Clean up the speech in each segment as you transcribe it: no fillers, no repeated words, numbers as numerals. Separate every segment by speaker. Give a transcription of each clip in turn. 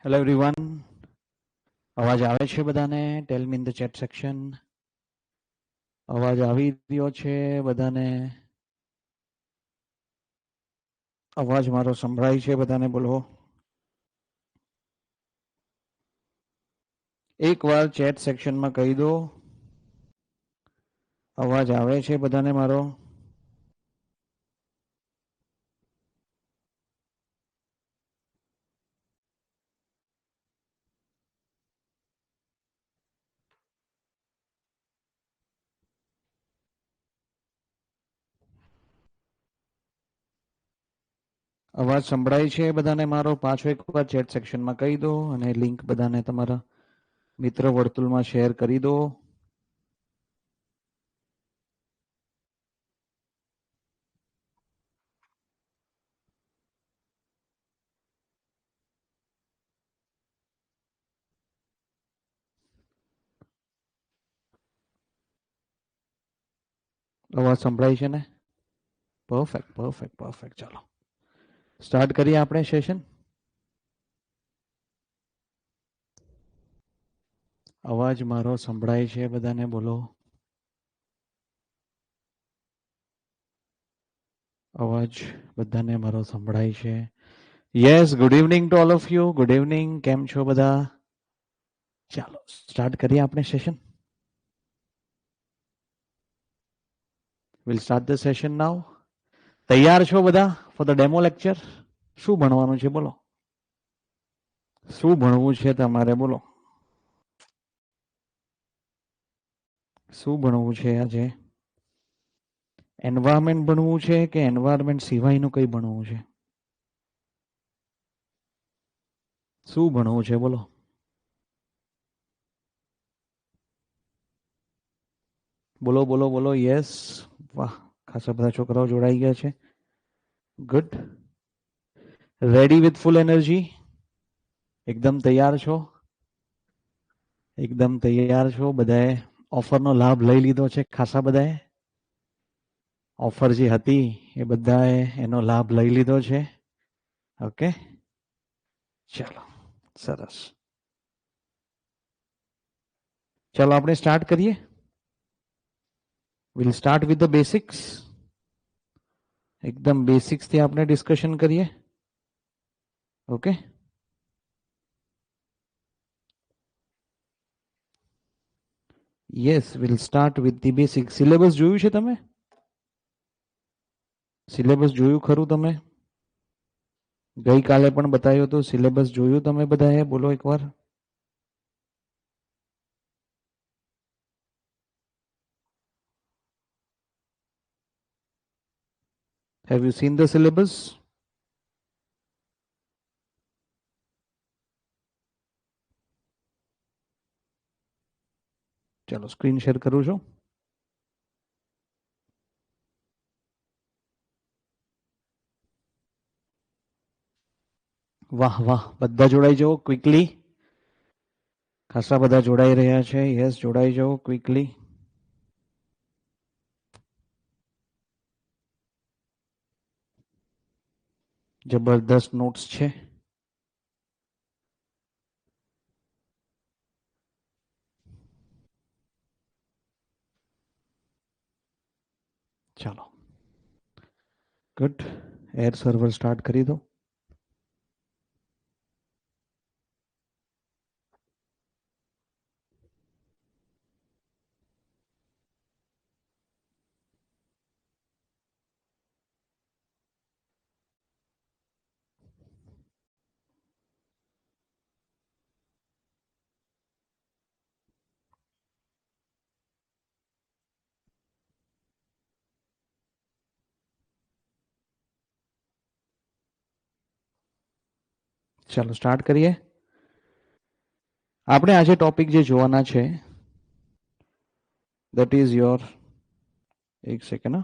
Speaker 1: Hello everyone, અવાજ આવે છે બધાને? Tell me in the chat section. અવાજ આવી રહ્યો છે બધાને? અવાજ મારો સંભળાય છે બધાને? બોલો. એકવાર ચેટ સેક્શનમાં કહી દો, અવાજ આવે છે બધાને મારો? અવાજ સંભળાય છે બધાને મારો? પાછો એકવાર ચેટ સેક્શનમાં કહી દો અને લિંક બધાને તમારા મિત્ર વર્તુળમાં શેર કરી દો. અવાજ સંભળાય છે ને? Perfect perfect perfect. ચાલો સ્ટાર્ટ કરીએ આપણે સેશન. અવાજ મારો સંભળાય છે બધાને? બોલો. અવાજ બધાને મારો સંભળાય છે? Yes, good evening to all of you. Good evening. કેમ છો બધા? ચાલો સ્ટાર્ટ કરીએ આપણે session. Will start the session now. તૈયાર છો બધા ફોર ધ ડેમો લેક્ચર? શું ભણવાનું છે બોલો? શું ભણવું છે તમારે બોલો? શું ભણવું છે આજે? એન્વાયરમેન્ટ ભણવું છે કે એન્વાયરમેન્ટ સિવાયનું કંઈ ભણવું છે? શું ભણવું છે બોલો? બોલો બોલો બોલો. યસ, વાહ, ખાસા બધા છોકરાઓ જોડાઈ ગયા છે. Good. Ready with full energy? એકદમ તૈયાર છો? એકદમ તૈયાર છો? બધાએ ઓફરનો લાભ લઈ લીધો છે? ખાસા બધાએ ઓફર જે હતી એ બધાએ એનો લાભ લઈ લીધો છે? ઓકે, ચાલો સરસ. ચાલો આપણે સ્ટાર્ટ કરીએ. Will start with the basics. એકદમ બેસિક્સ થી આપણે ડિસ્કશન કરીએ. Okay, yes, will start with the basic. Syllabus જોયું છે તમે? સિલેબસ જોયું ખરું તમે? ગઈકાલે પણ બતાવ્યું હતું. સિલેબસ જોયું તમે બધાએ? બોલો એકવાર. Have you seen the syllabus? ચાલો સ્ક્રીન શેર કરું છું. વાહ વાહ, બધા જોડાઈ જાઓ ક્વિકલી. ખાસા બધા જોડાઈ રહ્યા છે. યસ, જોડાઈ જાઓ ક્વિકલી. જબરદસ્ત નોટ્સ છે. ચાલો ગુડ. એર સર્વર સ્ટાર્ટ કરી દો. ચાલો સ્ટાર્ટ કરીએ. આપણે આજે ટોપિક જે જોવાના છે દેટ ઇઝ યોર, એક સેકન્ડ,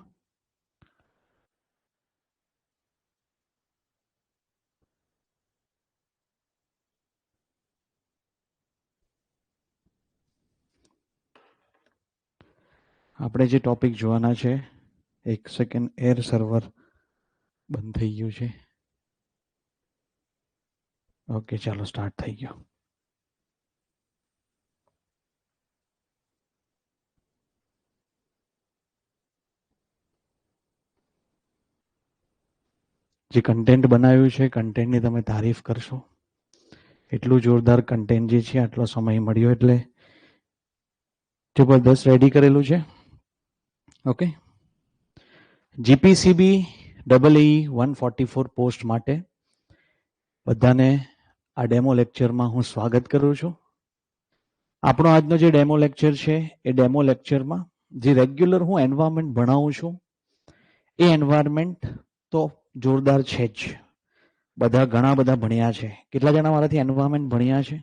Speaker 1: આપણે જે ટોપિક જોવાના છે, એક સેકન્ડ, એર સર્વર બંધ થઈ ગયું છે. ઓકે, ચાલો સ્ટાર્ટ થઈ ગયો. જે કન્ટેન્ટ બનાવ્યું છે, કન્ટેન્ટની તમે તારીફ કરશો. એટલું જોરદાર કન્ટેન્ટ જે છે, આટલો સમય મળ્યો એટલે જબરદસ્ત રેડી કરેલું છે. ઓકે, જીપીસીબી EE 144 પોસ્ટ માટે બધાને આ ડેમો લેક્ચરમાં હું સ્વાગત કરું છું. આપણો આજનો જે ડેમો લેક્ચર છે, એ ડેમો લેક્ચરમાં જે રેગ્યુલર હું એન્વાયરમેન્ટ ભણાવું છું, એ એન્વાયરમેન્ટ તો જોરદાર છે જ. બધા ઘણા બધા ભણ્યા છે. કેટલા જણા મારાથી એન્વાયરમેન્ટ ભણ્યા છે?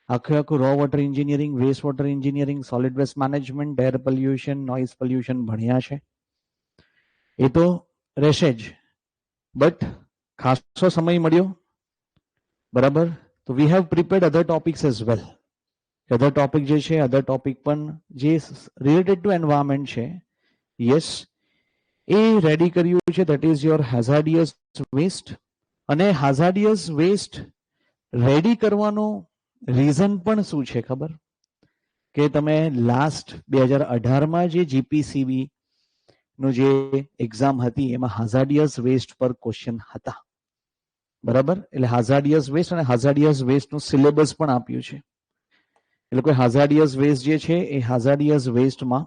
Speaker 1: આખું raw water engineering, waste water engineering, solid waste management, air pollution, noise pollution ભણ્યા છે. એ તો રહેશે જ, બટ ખાસો સમય મળ્યો, બરાબર? તો we have prepared other topics as well. Other topic જે છે, અધર ટોપિક પણ જે રિલેટેડ ટુ એન્વાયરમેન્ટ છે, યસ, એ રેડી કર્યું છે. That is your hazardous waste. અને હાઝાર્ડિયસ વેસ્ટ રેડી કરવાનું રીઝન પણ શું છે ખબર? કે તમે લાસ્ટ 2018માં જે જીપીસીબી નું જે એક્ઝામ હતી, એમાં હાઝાર્ડિયસ વેસ્ટ પર ક્વેશ્ચન હતા, બરાબર? એટલે હાઝાર્ડિયસ વેસ્ટ અને હાઝાર્ડિયસ વેસ્ટનું સિલેબસ પણ આપ્યું છે. એટલે કોઈ હાઝાર્ડિયસ વેસ્ટ જે છે, એ હાઝાર્ડિયસ વેસ્ટમાં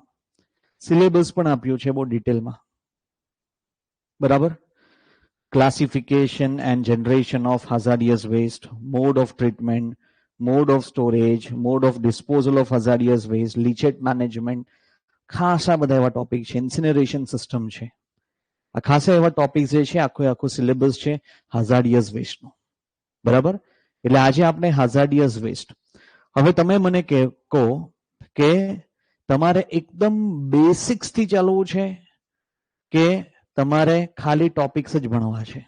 Speaker 1: સિલેબસ પણ આપ્યું છે બહુ ડિટેલમાં, બરાબર? Classification and generation of hazardous waste, mode of treatment, mode of storage, mode of disposal of hazardous waste, leachate management, ખાસા બધા એવા ટોપિક છે. ઇન્સિનરેશન સિસ્ટમ છે. આ ખાસા એવા ટોપિક જે છે, આખું સિલેબસ છે હાઝાર્ડિયસ વેસ્ટનો, બરાબર? એટલે આજે આપણે હાઝાર્ડિયસ વેસ્ટ. હવે તમે મને કહો કે તમારે એકદમ બેસિક્સ થી ચાલવું છે કે તમારે ખાલી ટોપિક્સ જ ભણવા છે?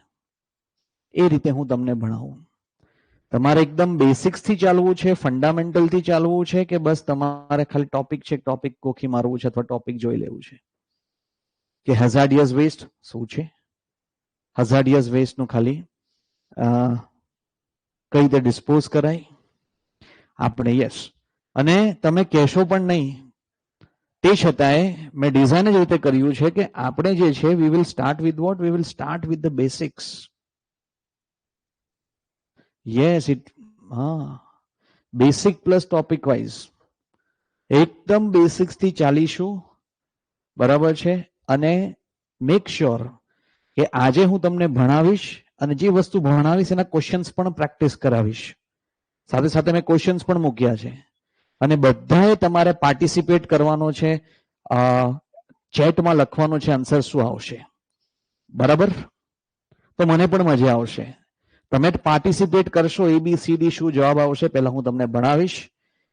Speaker 1: એ રીતે હું તમને ભણાવું. તમારે એકદમ બેસિક્સ થી ચાલવું છે, ફંડામેન્ટલ થી ચાલવું છે, કે બસ તમારે ખાલી ટોપિક છે, ટોપિક કોખી મારવું છે અથવા ટોપિક જોઈ લેવું છે કે હાઝાર્ડિયસ વેસ્ટ શું છે, હાઝાર્ડિયસ વેસ્ટ નું ખાલી કઈ રીતે ડિસ્પોઝ કરાય આપણે? યસ. અને તમે કહેશો પણ નહીં, તે છતાંય મેં ડિઝાઇન જ રીતે કર્યું છે કે આપણે જે છે, વી will start with what? We will start with the basics. Yes, હા, બેસિક પ્લસ ટોપિક વાઇઝ એકદમ બેસિક્સ થી ચાલીશું, બરાબર છે? અને મેક શ્યોર કે આજે હું તમને ભણાવીશ અને જે વસ્તુ ભણાવીશ એના ક્વેશ્ચન્સ પણ પ્રેક્ટિસ કરાવીશ. સાથે સાથે મેં ક્વેશ્ચન્સ પણ મૂક્યા છે અને બધાએ તમારે પાર્ટિસિપેટ કરવાનો છે. ચેટમાં લખવાનું છે આન્સર શું આવશે, બરાબર? તો મને પણ મજા આવશે. તમે પાર્ટિસિપેટ કરશો, ABCD શું જવાબ આવશે પહેલા હું તમને ભણાવીશ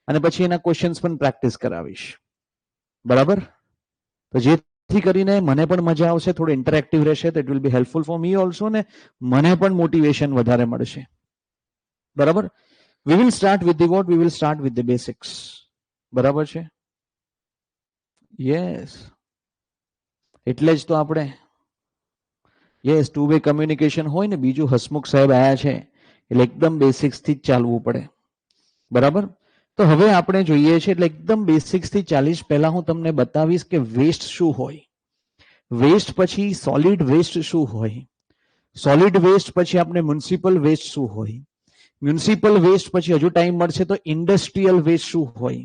Speaker 1: અને પછી એના ક્વેશ્ચન્સ પણ પ્રેક્ટિસ કરાવીશ, બરાબર? તો જેથી કરીને મને પણ મજા આવશે, થોડું ઇન્ટરેક્ટિવ રહેશે, તો it will be helpful for me also, ને મને પણ મોટિવેશન વધારે મળશે, બરાબર? We will start with the what? We will start with the basics, બરાબર છે? યસ, એટલે જ તો આપણે યસ ટુ વે કમ્યુનિકેશન હોય ને. બીજું હસમુખ સાહેબ આયા છે એટલે એકદમ બેસિક્સ થી જ ચાલવું પડે, બરાબર? તો હવે આપણે જોઈએ છે એટલે એકદમ બેસિક્સ થી ચાલીશ. પહેલા હું તમને બતાવીશ કે વેસ્ટ શું હોય, વેસ્ટ પછી સોલિડ વેસ્ટ શું હોય, સોલિડ વેસ્ટ પછી આપણે મ્યુનિસિપલ વેસ્ટ શું હોય, મ્યુનિસિપલ વેસ્ટ પછી હજુ ટાઈમ મળશે તો ઇન્ડસ્ટ્રીયલ વેસ્ટ શું હોય,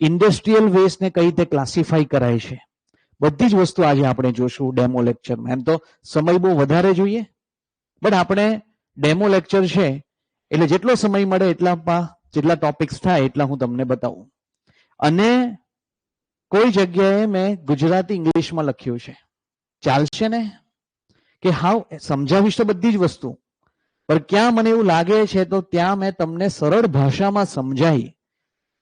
Speaker 1: ઇન્ડસ્ટ્રીયલ વેસ્ટને કઈ રીતે ક્લાસિફાઈ કરાય છે, બધી જ વસ્તુ આજે આપણે જોશું ડેમો લેક્ચરમાં. એમ તો સમય બહુ વધારે જોઈએ, બટ આપણે ડેમો લેક્ચર છે એટલે જેટલો સમય મળે એટલામાં જેટલા ટોપિક્સ થાય એટલા હું તમને બતાવું. અને કોઈ જગ્યાએ મેં ગુજરાતી ઇંગ્લિશમાં લખ્યું છે, ચાલશે ને? કે હાવ સમજાવીશ તો બધી જ વસ્તુ, પણ ક્યાં મને એવું લાગે છે તો ત્યાં મેં તમને સરળ ભાષામાં સમજાય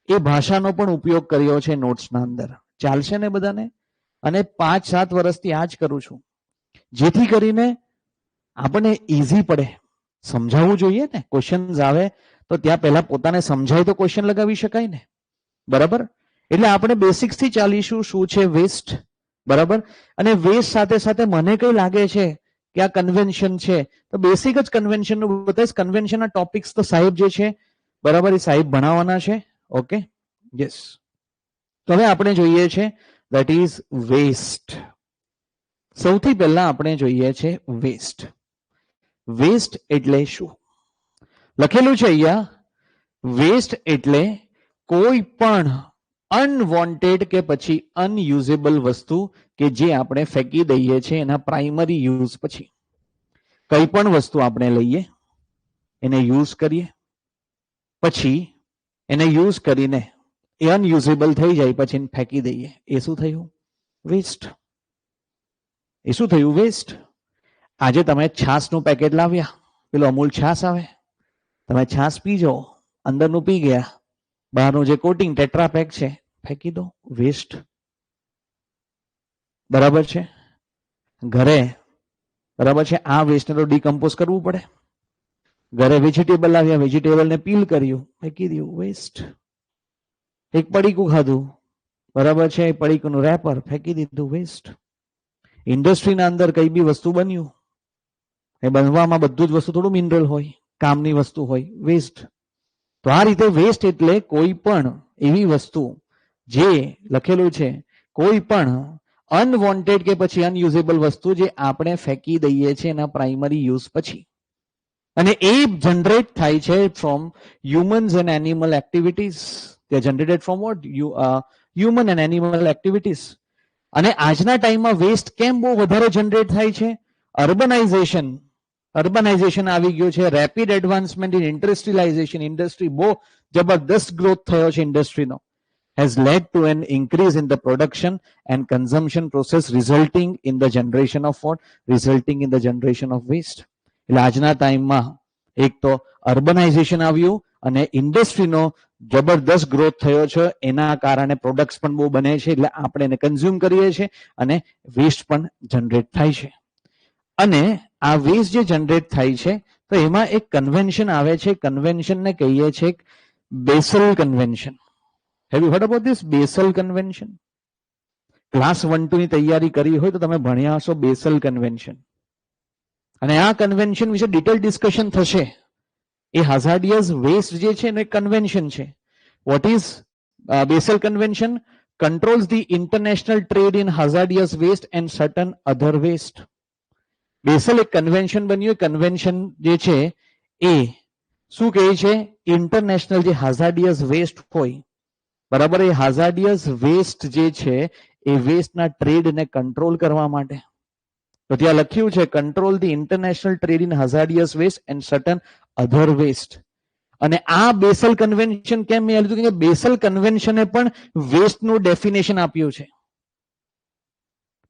Speaker 1: એ ભાષાનો પણ ઉપયોગ કર્યો છે નોટ્સના અંદર. ચાલશે ને બધાને? અને 5-7 વર્ષથી આ જ કરું છું, જેથી કરીને આપણને ઈઝી પડે. સમજાવવું જોઈએ ને, ક્વેશ્ચન્સ આવે તો ત્યાં પહેલા પોતાને સમજાય તો ક્વેશ્ચન લગાવી શકાય ને, બરાબર? એટલે આપણે બેસિક્સ થી ચાલીશું. શું છે વેસ્ટ, બરાબર? અને વેસ્ટ સાથે સાથે મને કઈ લાગે છે કે આ કન્વેન્શન છે, તો બેસિક જ કન્વેન્શન નું બતાવીશ. કન્વેન્શનના ટોપિક્સ તો સાહેબ જે છે બરાબર એ સાહેબ ભણાવવાના છે. Okay, yes. તો હવે આપણે જોઈએ છે ધેટ ઇઝ વેસ્ટ. સૌથી પહેલા આપણે જોઈએ છે વેસ્ટ. વેસ્ટ એટલે શું? લખેલું છે અહીંયા, વેસ્ટ એટલે કોઈ પણ અનવોન્ટેડ કે પછી અનયુઝેબલ વસ્તુ કે જે આપણે ફેંકી દઈએ છીએ એના પ્રાઇમરી યુઝ પછી. કઈ પણ વસ્તુ આપણે લઈએ, એને યુઝ કરીએ, પછી એને યુઝ કરીને એ અનયુઝેબલ થઈ જાય, પછી એને ફેંકી દઈએ, એ શું થયું? વેસ્ટ. એ શું થયું? વેસ્ટ. આજે તમે છાસનું પેકેટ લાવ્યા, પેલો અમૂલ છાસ આવે, તમે છાસ પીજો, અંદરનું પી ગયા, બહારનું જે કોટિંગ ટેટ્રાપેક છે ફેંકી દો, વેસ્ટ. બરાબર છે? ઘરે બરાબર છે, આ વેસ્ટને તો ડીકમ્પોઝ કરવું પડે. ઘરે વેજીટેબલ આવ્યા, વેજીટેબલને પીલ કર્યું, ફેંકી દીધું, વેસ્ટ. એક પડીકું ખાધું, બરાબર છે, એ પડીકુનું રેપર ફેંકી દીધું, વેસ્ટ. ઇન્ડસ્ટ્રીના અંદર કઈ બી વસ્તુ બન્યું, એ બનવામાં બધું જ વસ્તુ થોડું મિનરલ હોય, કામની વસ્તુ હોય, વેસ્ટ. તો આ રીતે વેસ્ટ એટલે કોઈ પણ એવી વસ્તુ જે લખેલું છે, કોઈ પણ અનવોન્ટેડ કે પછી અનયુઝેબલ વસ્તુ જે આપણે ફેંકી દઈએ છીએ એના પ્રાઇમરી યુઝ પછી. અને એ જનરેટ થાય છે from humans and animal activities. તે generated from what? Human and animal activities. અને આજના ટાઈમમાં વેસ્ટ કેમ બહુ વધારે જનરેટ થાય છે? અર્બનાઇઝેશન. અર્બનાઇઝેશન આવી ગયું છે, રેપિડ એડવાન્સમેન્ટ ઇન ઇન્ડસ્ટ્રીલાઇઝેશન. ઇન્ડસ્ટ્રી બહુ જબરદસ્ત ગ્રોથ થયો છે ઇન્ડસ્ટ્રીનો. has led to an increase in the production and consumption process, resulting in the generation of what? Resulting in the generation of waste. એટલે આજના ટાઈમમાં એક તો અર્બનાઇઝેશન આવ્યું અને ઇન્ડસ્ટ્રીનો જબરદસ્ત ગ્રોથ થયો છે, એના કારણે પ્રોડક્ટ્સ પણ બહુ બને છે, એટલે આપણે એને કન્ઝ્યુમ કરીએ છીએ અને વેસ્ટ પણ જનરેટ થાય છે. અને આ વેસ્ટ જે જનરેટ થાય છે તો એમાં એક કન્વેન્શન આવે છે, કન્વેન્શનને કહીએ છીએ Bessel convention. Have you heard about this Basel Convention? Class 1-2 ની તૈયારી કરી હોય તો તમે ભણ્યા હશો બેસલ કન્વેન્શન. અને આ કન્વેન્શન વિશે ડિટેલ ડિસ્કશન થશે. એ હાઝાર્ડિયસ વેસ્ટ જે છે એનું એક કન્વેન્શન છે. What is Basel convention? Controls the international trade in hazardous waste and certain other waste. Basel એક કન્વેન્શન બન્યું. કન્વેન્શન જે છે એ શું કહે છે? ઇન્ટરનેશનલ જે હાઝાર્ડિયસ વેસ્ટ હોય, બરાબર, એ હાઝાર્ડિયસ વેસ્ટ જે છે એ વેસ્ટના ટ્રેડને કંટ્રોલ કરવા માટે. તો ત્યાં લખ્યું છે control the international trade in hazardous waste and certain other waste. અને આ બેસલ કન્વેન્શન કેમ મેં લીધું? કે બેસલ કન્વેન્શને પણ વેસ્ટનું ડેફિનેશન આપ્યું છે.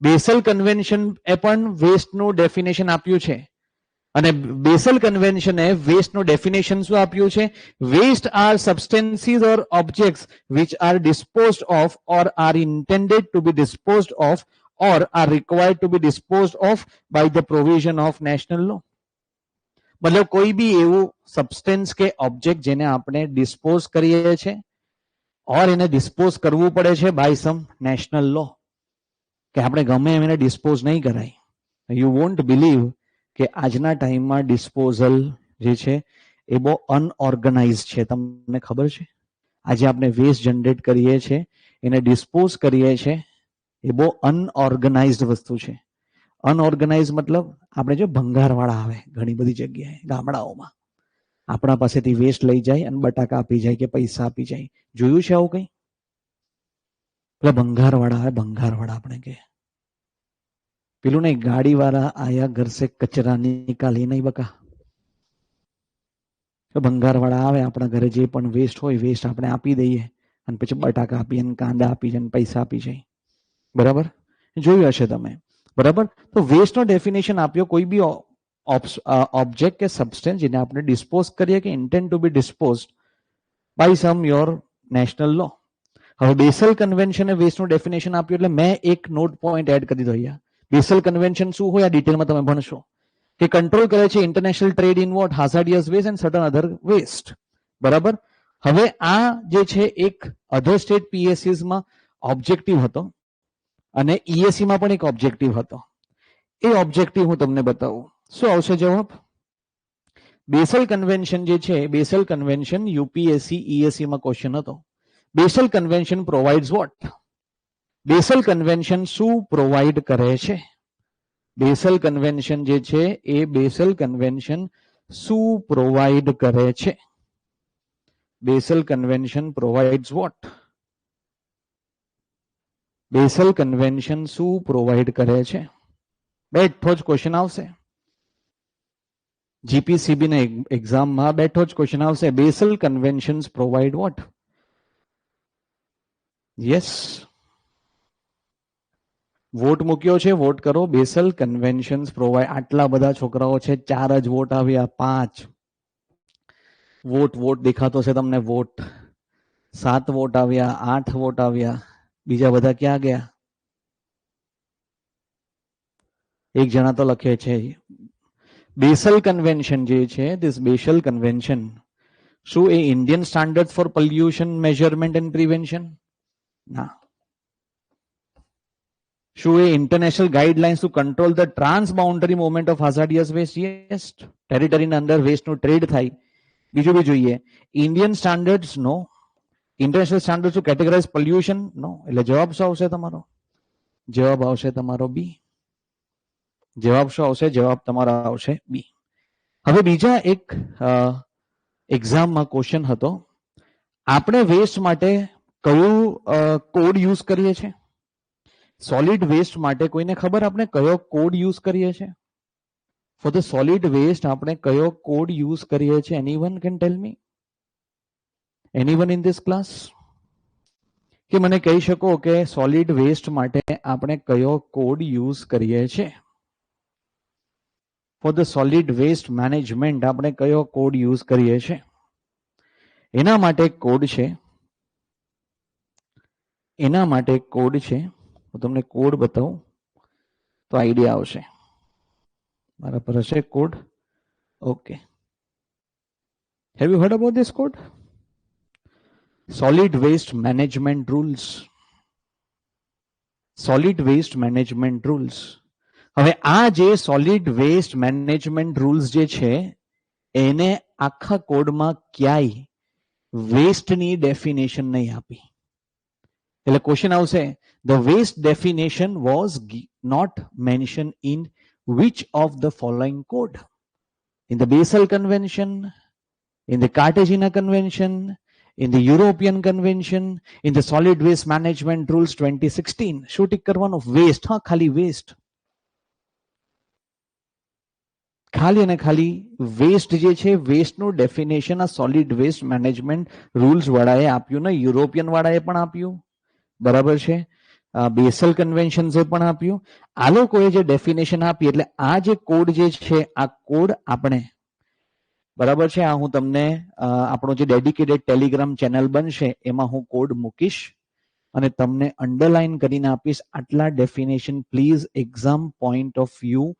Speaker 1: બેસલ કન્વેન્શન એ પણ વેસ્ટનું ડેફિનેશન આપ્યું છે. અને બેસલ કન્વેન્શને વેસ્ટનું ડેફિનેશન શું આપ્યું છે? Waste are substances or objects which are disposed of or are intended to be disposed of or are required to be disposed of by the provision of national law. મતલબ કોઈ બી એવું substance કે object જેને આપણે dispose કરીએ છીએ ઓર એને dispose કરવું પડે છે બાય સમ નેશનલ લો, કે આપણે ગમે એમ એને ડિસ્પોઝ નહીં કરાય. યુ વોન્ટ બિલીવ કે આજના ટાઈમમાં ડિસ્પોઝલ જે છે એ બહુ અનઓર્ગનાઇઝ છે. તમને ખબર છે? આજે આપણે વેસ્ટ જનરેટ કરીએ છીએ, એને ડિસ્પોઝ કરીએ છીએ, એ બહુ અનઓર્ગનાઇઝડ વસ્તુ છે. અનઓર્ગનાઇઝ મતલબ આપણે જો ભંગારવાળા આવે ઘણી બધી જગ્યાએ ગામડાઓમાં, આપણા પાસેથી વેસ્ટ લઈ જાય અને બટાકા આપી જાય કે પૈસા આપી જાય. જોયું છે આવું કંઈ? પેલા ભંગારવાળા આવે, ભંગારવાળા આપણે કે પેલું નહીં, ગાડી વાળા આયા ઘર સે કચરા નિકાલી નહીં બકા. ભંગારવાળા આવે, આપણા ઘરે જે પણ વેસ્ટ હોય વેસ્ટ આપણે આપી દઈએ અને પછી બટાકા આપી અને કાંદા આપી જાય અને પૈસા આપી જાય. બરાબર? જોયું હશે તમે. બરાબર? તો વેસ્ટનો ડેફિનેશન આપ્યો કોઈ બી ઓબ્જેક્ટ કે સબસ્ટેન્સ જેને આપણે ડિસ્પોઝ કરીએ કે intend to be dispose by some your national law. હવે બેસલ કન્વેન્શને વેસ્ટનું ડેફિનેશન આપ્યું એટલે મેં એક નોટ પોઈન્ટ એડ કરી દીધો અહીંયા. બેસલ કન્વેન્શન શું હોય આ ડિટેલમાં તમે ભણશો. કે કંટ્રોલ કરે છે international trade in what? Hazardous waste and certain other waste. બરાબર? હવે આ જે છે એક અધર સ્ટેટ પીએસસીસમાં ઓબ્જેક્ટિવ હતો અને ઈએસસીમાં પણ એક ઓબ્જેક્ટિવ હતો. એ ઓબ્જેક્ટિવ હું તમને બતાવું. શું આવશે જવાબ? બેસલ કન્વેન્શન જે છે, બેસલ કન્વેન્શન યુપીએસસી ઈએસસી માં ક્વેશ્ચન હતો. Basel convention provides what? Basel convention શું પ્રોવાઇડ કરે છે? બેસલ કન્વેન્શન જે છે એ બેસલ કન્વેન્શન શું પ્રોવાઇડ કરે છે? Basel convention provides what? Basel convention શું પ્રોવાઇડ કરે છે? બેઠો જ ક્વેશ્ચન આવશે. જીપીસીબી ના એક્ઝામમાં બેઠો જ ક્વેશ્ચન આવશે. Basel conventions provide what? Yes, vote મૂક્યો છે, વોટ કરો. Basel conventions provide. આટલા બધા છોકરાઓ છે, 4 જ વોટ આવ્યા. 5 વોટ, વોટ દેખાતો છે તમને? વોટ 7 વોટ આવ્યા, 8 વોટ આવ્યા. બીજા બધા ક્યાં ગયા? એક જણા તો લખે છે. બેસલ કન્વેન્શન જે છે, ધીસ બેસલ કન્વેન્શન શું એ Indian standard for pollution measurement and prevention? ના. શું એ international guidelines to control the transboundary movement of hazardous waste? Yes. ટેરિટરીના અંદર વેસ્ટનું ટ્રેડ થાય. બીજું બી જોઈએ. Indian standards no. International standard to categorize pollution? No. એટલે જવાબ શું આવશે તમારો? જવાબ આવશે તમારો બી. જવાબ શું આવશે? જવાબ તમારો આવશે બી. હવે બીજા એક એક્ઝામમાં ક્વેશ્ચન હતો, આપણે વેસ્ટ માટે કયું કોડ યુઝ કરીએ છીએ? સોલિડ વેસ્ટ માટે કોઈને ખબર આપણે કયો કોડ યુઝ કરીએ છીએ? ફોર ધ સોલિડ વેસ્ટ આપણે કયો કોડ યુઝ કરીએ છીએ? Anyone can tail me? Anyone in this class? કે મને કહી શકો કે સોલિડ વેસ્ટ માટે આપણે કયો કોડ યુઝ કરીએ છીએ? For the solid waste management આપણે કયો કોડ યુઝ કરીએ છીએ? એના માટે કોડ છે. એના માટે કોડ છે. હું તમને કોડ બતાવું તો આઈડિયા આવશે. મારા પર હશે code? Okay. Have you heard about this code? Solid waste management rules. Solid waste management rules. હવે આ જે સોલિડ વેસ્ટ મેનેજમેન્ટ રૂલ્સ જે છે એને આખા કોડમાં ક્યાંય વેસ્ટની ડેફિનેશન નહીં આપી. એટલે ક્વેશ્ચન આવશે, the waste definition was not mention in which of the following code? In the Basel Convention, in the Cartagena Convention, in the European Convention, in the Solid Waste Management Rules 2016. શું tick કરવાનું? Waste. હા, ખાલી waste. ખાલી અને ખાલી waste જે છે, વેસ્ટનું definition આ સોલિડ વેસ્ટ મેનેજમેન્ટ રૂલ્સ વાળાએ આપ્યું ને યુરોપિયન વાળાએ પણ આપ્યું. બરાબર છે? બેસલ કન્વેન્શન્સે પણ આપ્યું. આ લોકોએ જે ડેફિનેશન આપી, એટલે આ જે કોડ જે છે આ કોડ આપણે, બરાબર છે, આ હું તમને આપણો જે ડેડિકેટેડ ટેલિગ્રામ ચેનલ બનશે એમાં હું કોડ મૂકીશ અને તમને અંડરલાઈન કરીને આપીશ. આટલા definition please exam point of view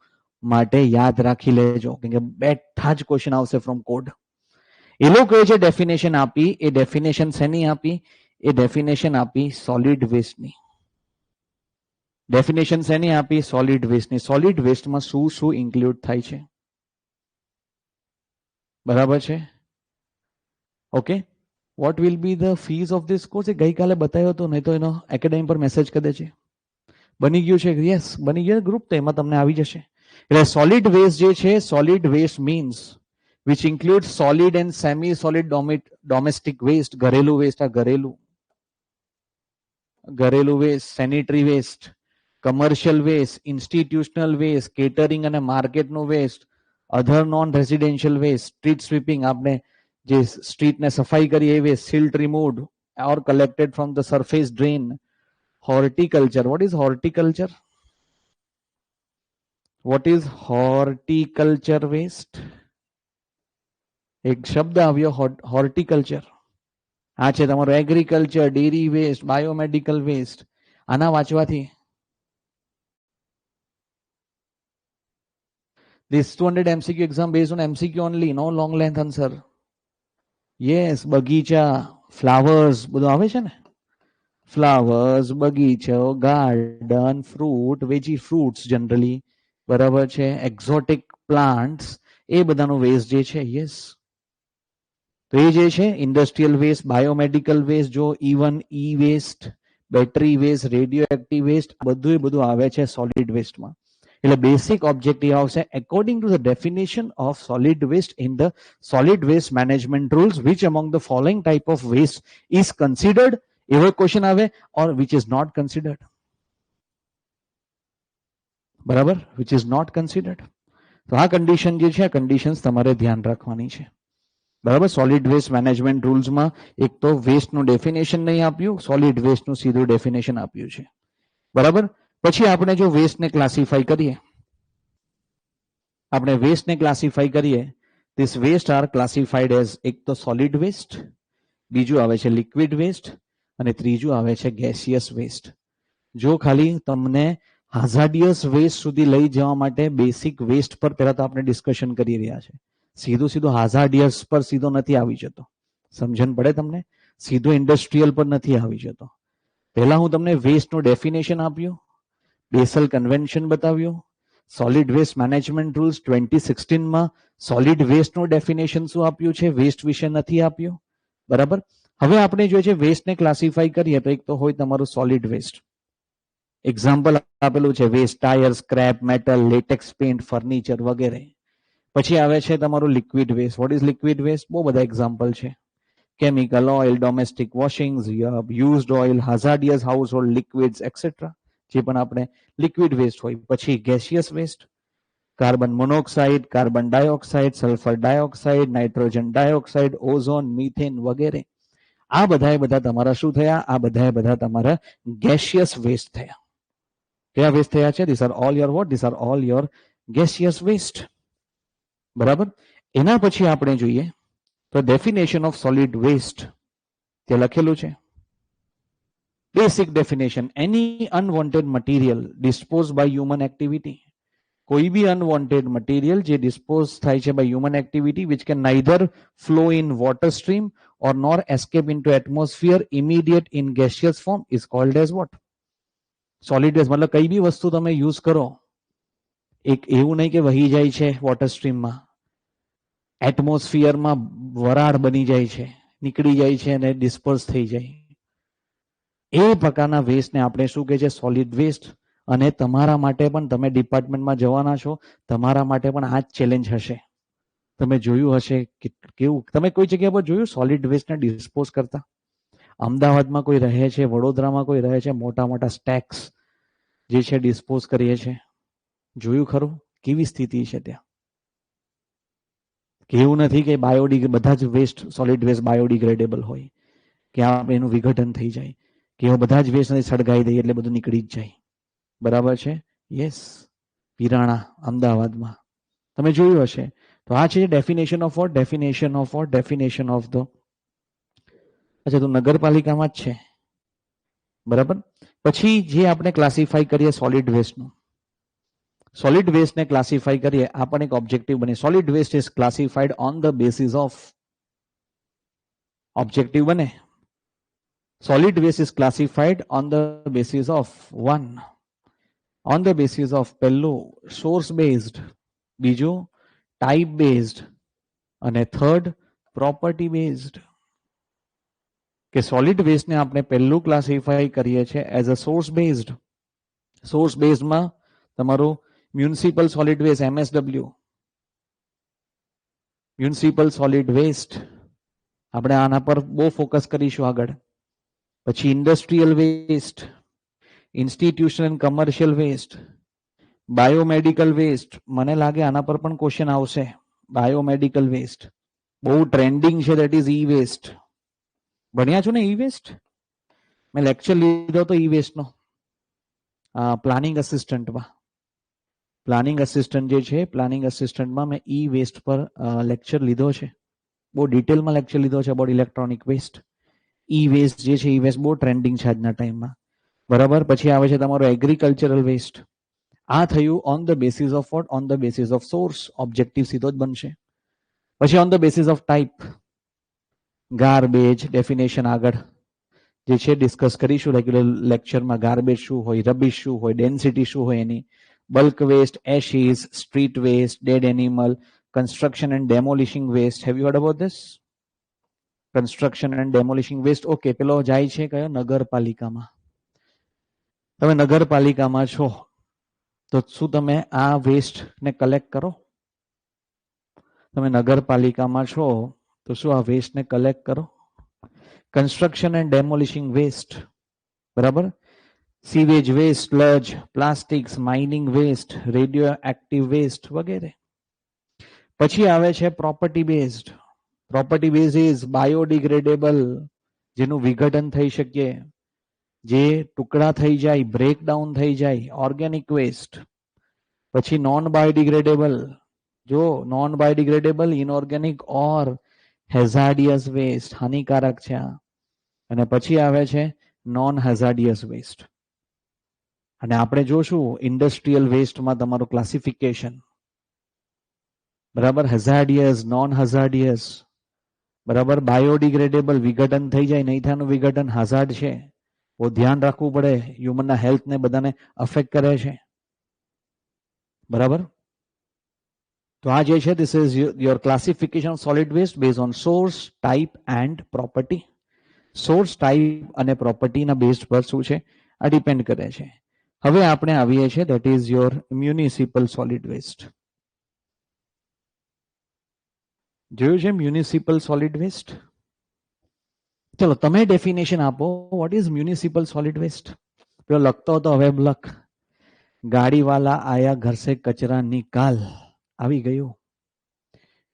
Speaker 1: માટે યાદ રાખી લેજો, કેમ કે બેઠા જ ક્વેશ્ચન આવશે ફ્રોમ કોડ. એ લોકોએ જે ડેફિનેશન આપી એ ડેફિનેશન શેની આપી? એ ડેફિનેશન આપી સોલિડ વેસ્ટની. ડેફિનેશન શેની આપી? સોલિડ વેસ્ટની. સોલિડ વેસ્ટમાં શું શું ઇન્ક્લુડ થાય છે? બરાબર છે? Okay. What will be the fees of this course? એ ગઈકાલે બતાવ્યો હતો, નહીં તો એનો એકેડેમી પર મેસેજ કરી દેજે. બની ગયું છે? યસ, બની ગયું ગ્રુપ, તો એમાં તમને આવી જશે. એટલે સોલિડ વેસ્ટ જે છે, solid waste means which includes solid and semi solid domestic waste. ઘરેલું વેસ્ટ, આ ઘરેલું waste, sanitary waste, commercial waste, institutional waste, catering અને માર્કેટનું waste, other non residential waste, street sweeping, આપણે જે સ્ટ્રીટને સફાઈ કરીએ એ waste, silt removed or collected from the surface drain, horticulture. What is horticulture? What is horticulture waste? એક શબ્દ આવ્યો, હોર્ટિકલ્ચર. આ છે તમારો agriculture, dairy waste, biomedical waste. આના વાંચવાથી this 200 MCQ exam based on MCQ only, no long length answer. Yes, બગીચા, flowers બધું આવે છે ને? ફ્લાવર્સ, બગીચો, garden, fruit, veggie fruits generally બરાબર છે, એક્ઝોટિક પ્લાન્ટ્સ, એ બધાનો વેસ્ટ જે છે. યસ, તો એ જે છે ઇન્ડસ્ટ્રીયલ વેસ્ટ, બાયોમેડિકલ વેસ્ટ, જો even e waste, battery waste, radioactive waste, બધું આવે છે સોલિડ વેસ્ટમાં. એટલે બેસિક ઓબ્જેક્ટિવ આવશે according to the definition of solid waste in the solid waste management rules which among the following type of waste is considered, એવો question આવે, or which is not considered. બરાબર, which is not considered. તો આ condition જે છે, આ conditions તમારે ધ્યાન રાખવાની છે. બરાબર, સોલિડ વેસ્ટ મેનેજમેન્ટ રૂલ્સમાં એક તો વેસ્ટનું ડેફિનેશન નહીં આપ્યું, સોલિડ વેસ્ટનું સીધું ડેફિનેશન આપ્યું છે. બરાબર, પછી આપણે જો વેસ્ટને ક્લાસિફાઈ કરીએ, આપણે વેસ્ટને ક્લાસિફાઈ કરીએ, this waste are classified as, એક તો સોલિડ વેસ્ટ, બીજું આવે છે લિક્વિડ વેસ્ટ, અને ત્રીજું આવે છે ગેસિયસ વેસ્ટ. જો ખાલી તમને હાઝાર્ડિયસ વેસ્ટ સુધી લઈ જવા માટે બેસિક વેસ્ટ પર પહેલા તો આપણે ડિસ્કશન કરી રહ્યા છે. સીધું હાઝાર્ડિયસ પર સીધો નથી આવી જતો, સમજણ પડે તમને? સીધો ઇન્ડસ્ટ્રીયલ પર નથી આવી જતો. પહેલા હું તમને વેસ્ટનું ડેફિનેશન આપ્યું, બેસલ કન્વેન્શન બતાવ્યું, સોલિડ વેસ્ટ મેનેજમેન્ટ રૂલ્સ 2016માં સોલિડ વેસ્ટનું ડેફિનેશન શું આપ્યું છે, વેસ્ટ વિશે નથી આપ્યું. બરાબર, હવે આપણે જોઈએ છે વેસ્ટને ક્લાસિફાઈ કરીએ તો એક તો હોય તમારું સોલિડ વેસ્ટ. એક્ઝામ્પલ આપેલું છે waste, tyre, scrap metal, latex paint, furniture વગેરે. પછી આવે છે તમારું liquid waste. What is liquid waste? બહુ બધા એક્ઝામ્પલ છે, chemical oil, domestic washings, used oil, hazardous household liquids etcetera, જે પણ આપણે લિક્વિડ વેસ્ટ હોય. પછી gaseous waste, carbon monoxide, carbon dioxide, sulphur dioxide, nitrogen dioxide, ozone, methane વગેરે. આ બધા તમારા શું થયા? આ બધા તમારા ગેસિયસ વેસ્ટ થયા. કયા વેસ્ટ થયા છે? This are all your what? This are all your gaseous waste. બરાબર, એના પછી આપણે જોઈએ તો ડેફિનેશન ઓફ સોલિડ વેસ્ટ તે લખેલું છે. બેસિક ડેફિનેશન, એની unwanted material dispose by human activity. કોઈ બી અનવોન્ટેડ મટીરિયલ જે ડિસ્પોઝ થાય છે by human activity which can neither flow in water stream or nor escape into atmosphere immediate in gaseous form is called as what? Solid waste. मतलब કઈ બી વસ્તુ તમે use કરો, એક એવું નહીં કે વહી જાય છે વોટર સ્ટ્રીમમાં, એટમોસ્ફિયરમાં વરાળ બની જાય છે, નીકળી જાય છે અને ડિસ્પર્સ થઈ જાય, એ પ્રકારના વેસ્ટને આપણે શું કહે છે? Solid waste. અને તમારા માટે પણ, તમે ડિપાર્ટમેન્ટમાં જવાના છો, તમારા માટે પણ આ જ ચેલેન્જ હશે. તમે જોયું હશે કેવું, તમે કોઈ જગ્યા પર જોયું સોલિડ વેસ્ટને ડિસ્પોઝ કરતા? અમદાવાદમાં કોઈ રહે છે, વડોદરામાં કોઈ રહે છે, મોટા મોટા સ્ટેક્સ જે છે ડિસ્પોઝ કરીએ છે, જોયું ખરું? કેવી સ્થિતિ છે ત્યાં? કેવું નથી કે બધા જ વેસ્ટ, સોલિડ વેસ્ટ બાયોડિગ્રેડેબલ હોય, કે આપણે એનું વિઘટન થઈ જાય, કે બધા જ વેસ્ટ સળગાઈ દઈએ એટલે બધું નીકળી જ જાય. બરાબર છે? યસ, પિરાણા અમદાવાદમાં તમે જોયું હશે. તો આ છે definition of what? Definition of what? Definition of the. અચ્છા, તો નગરપાલિકામાં જ છે. બરાબર, પછી જે આપણે ક્લાસિફાઈ કરીએ સોલિડ વેસ્ટનું, સોલિડ વેસ્ટને ક્લાસિફાઈ કરીએ, આ પણ એક ઓબ્જેક્ટિવ બને. Solid waste is classified on the basis of, objective બને. Solid waste is classified on the basis of 1, on the basis of પહેલું સોર્સ બેઝડ, બીજું ટાઈપ બેઝડ, અને થર્ડ પ્રોપર્ટી બેઝડ. કે સોલિડ વેસ્ટને આપણે પહેલું ક્લાસિફાઈ કરીએ છીએ as a source based. Source બેઝમાં તમારું municipal solid waste, MSW, municipal solid waste, આપણે આના પર બહુ ફોકસ કરીશું આગળ. પછી industrial waste, institutional and commercial waste, biomedical waste. મને લાગે આના પર પણ ક્વેશ્ચન આવશે. બાયોમેડિકલ વેસ્ટ બહુ ટ્રેન્ડિંગ છે, દેટ ઇઝ ઈ વેસ્ટ. ભણ્યા છો ને ઈ વેસ્ટ? મેં લેક્ચર લીધો તો ઈ વેસ્ટનો પ્લાનિંગ અસિસ્ટન્ટમાં. પ્લાનિંગ અસિસ્ટન્ટ જે છે, પ્લાનિંગ અસિસ્ટન્ટમાં મેં ઈ વેસ્ટ પર લેક્ચર લીધો છે, બહુ ડિટેલમાં લેક્ચર લીધો છે about electronic waste. E waste જે છે, ઈ વેસ્ટ બહુ ટ્રેન્ડિંગ છે આજના ટાઈમમાં. બરાબર, પછી આવે છે તમારો એગ્રીકલ્ચરલ વેસ્ટ. આ થયું on the basis of what? On the basis of source. Objective સીધો જ બનશે. પછી on the basis of type, garbage definition આગળ જે છે ડિસ્કસ કરીશું રેગ્યુલર લેક્ચરમાં. ગાર્બેજ શું હોય, રબિશ શું હોય, ડેન્સિટી શું હોય એની, bulk waste, ashes, street waste, dead animal, construction and demolishing waste. Have you heard about this? Construction and demolishing waste. Okay, પેલો જાય છે કયો? નગરપાલિકામાં. તમે નગરપાલિકામાં છો તો શું તમે આ વેસ્ટ ને કલેક્ટ કરો? તમે નગરપાલિકામાં છો તો શું આ વેસ્ટ ને કલેક્ટ કરો? કન્સ્ટ્રક્શન એન્ડ ડેમોલિશિંગ વેસ્ટ, બરાબર? Sewage waste, sludge, plastics, mining waste, radioactive waste વગેરે. પછી આવે છે property based. Property base is biodegradable, જેનું વિઘટન થઈ શકે, જે ટુકડા થઈ જાય, બ્રેકડાઉન થઈ જાય, ઓર્ગેનિક વેસ્ટ. પછી નોન બાયોડિગ્રેડેબલ, જો નોન બાયોડિગ્રેડેબલ, ઇનઓર્ગેનિક ઓર હેઝાર્ડિયસ વેસ્ટ, હાનિકારક છે. અને પછી આવે છે નોન હેઝાર્ડિયસ વેસ્ટ. અને આપણે જોશું ઇન્ડસ્ટ્રીયલ વેસ્ટમાં તમારું ક્લાસિફિકેશન, બરાબર? હેઝાર્ડિયસ, નોન હેઝાર્ડિયસ, બરાબર? બાયોડિગ્રેડેબલ, વિઘટન થઈ જાય, નહીં થવાનું વિઘટન, હાઝાર્ડ છે, બહુ ધ્યાન રાખવું પડે, હ્યુમનના હેલ્થને બધાને અફેક્ટ કરે છે, બરાબર? તો આ જે છે this is your classification of solid waste base on source, type and property. Source, type અને પ્રોપર્ટીના બેઝ પર શું છે આ ડિપેન્ડ કરે છે. હવે આપણે આવીએ છીએ that is your municipal solid waste. જોયું છે મ્યુનિસિપલ સોલિડ વેસ્ટ? ચલો તમે ડેફિનેશન આપો, what is municipal solid waste? પેલો લખતો હતો, હવે લખ. ગાડીવાલા આયા ઘર સે કચરા નિકાલ, આવી ગયું.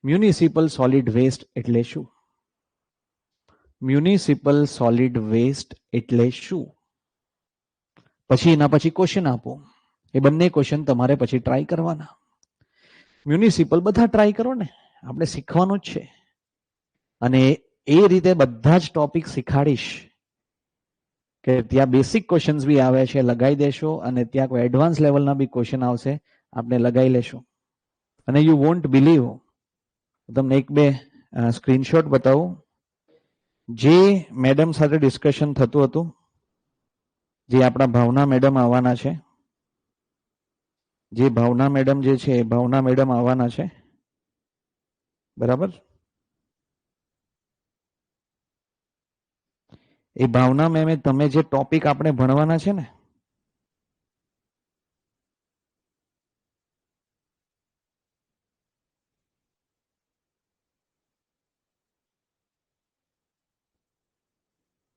Speaker 1: મ્યુનિસિપલ સોલિડ વેસ્ટ એટલે શું? મ્યુનિસિપલ સોલિડ વેસ્ટ એટલે શું? પછી એના પછી ક્વેશ્ચન આપો. એ બંને ક્વેશ્ચન તમારે પછી ટ્રાય કરવાના. મ્યુનિસિપલ બધા ટ્રાય કરો ને, આપણે શીખવાનું જ છે. અને એ રીતે બધા જ ટોપિક શીખાડીશ કે ત્યાં બેસિક ક્વેશ્ચન્સ બી આવે છે, લગાવી દેશો, અને ત્યાં કોઈ એડવાન્સ લેવલના બી ક્વેશ્ચન આવશે, આપણે લગાવી લેશું. અને યુ વોન્ટ બિલીવ, તમને એક બે સ્ક્રીનશોટ બતાવું. જે મેડમ સાથે ડિસ્કશન થતું હતું, જે આપણા ભાવના મેડમ આવવાના છે, જે ભાવના મેડમ જે છે, ભાવના મેડમ આવવાના છે, બરાબર? એ ભાવના મેમે તમે જે ટોપિક આપણે ભણવાના છે ને,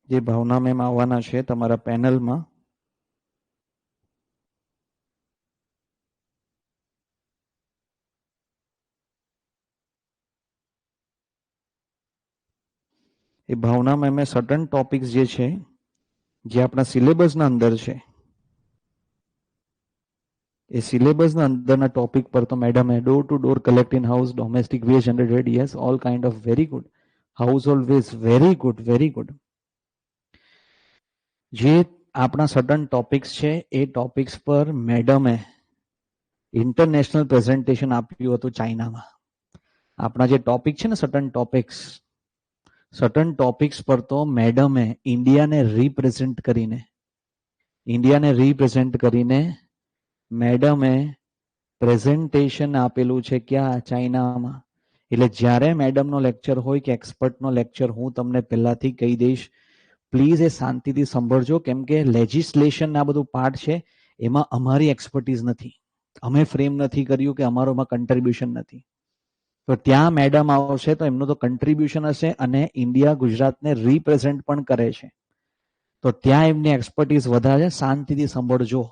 Speaker 1: જે ભાવના મેમ આવવાના છે તમારા પેનલમાં, એ ભાવના મેમે સર્ટન ટોપિક્સ જે છે, જે આપણા સિલેબસના અંદર છે, એ સિલેબસના અંદરના ટોપિક પર તો મેડમે door to door collect in house, domestic waste generated, yes, all kind of very good, household waste, very good, very good. જે આપણા સર્ટન ટોપિક્સ છે એ ટોપિક્સ પર મેડમે ઇન્ટરનેશનલ પ્રેઝન્ટેશન આપ્યું હતું ચાઇનામાં. આપણા જે ટોપિક છે ને સર્ટન ટોપિક્સ પર તો મેડમે ઇન્ડિયાને રિપ્રેઝેન્ટ કરીને મેડમે પ્રેઝન્ટેશન આપેલું છે ક્યાં? ચાઇનામાં. એટલે જ્યારે મેડમનો લેક્ચર હોય કે એક્સપર્ટનો લેક્ચર, હું તમને પહેલાથી કહી દઈશ, પ્લીઝ એ શાંતિથી સાંભળજો, કેમ કે લેજિસ્લેશન આ બધું પાર્ટ છે, એમાં અમારી એક્સપર્ટીઝ નથી, અમે ફ્રેમ નથી કર્યું કે અમારોમાં કન્ટ્રીબ્યુશન નથી. તો ત્યાં મેડમ આવશે તો એમનું તો કન્ટ્રીબ્યુશન હશે, અને ઇન્ડિયા ગુજરાતને રિપ્રેઝેન્ટ પણ કરે છે, તો ત્યાં એમની એક્સપર્ટીઝ વધારે. શાંતિથી સાંભળજો,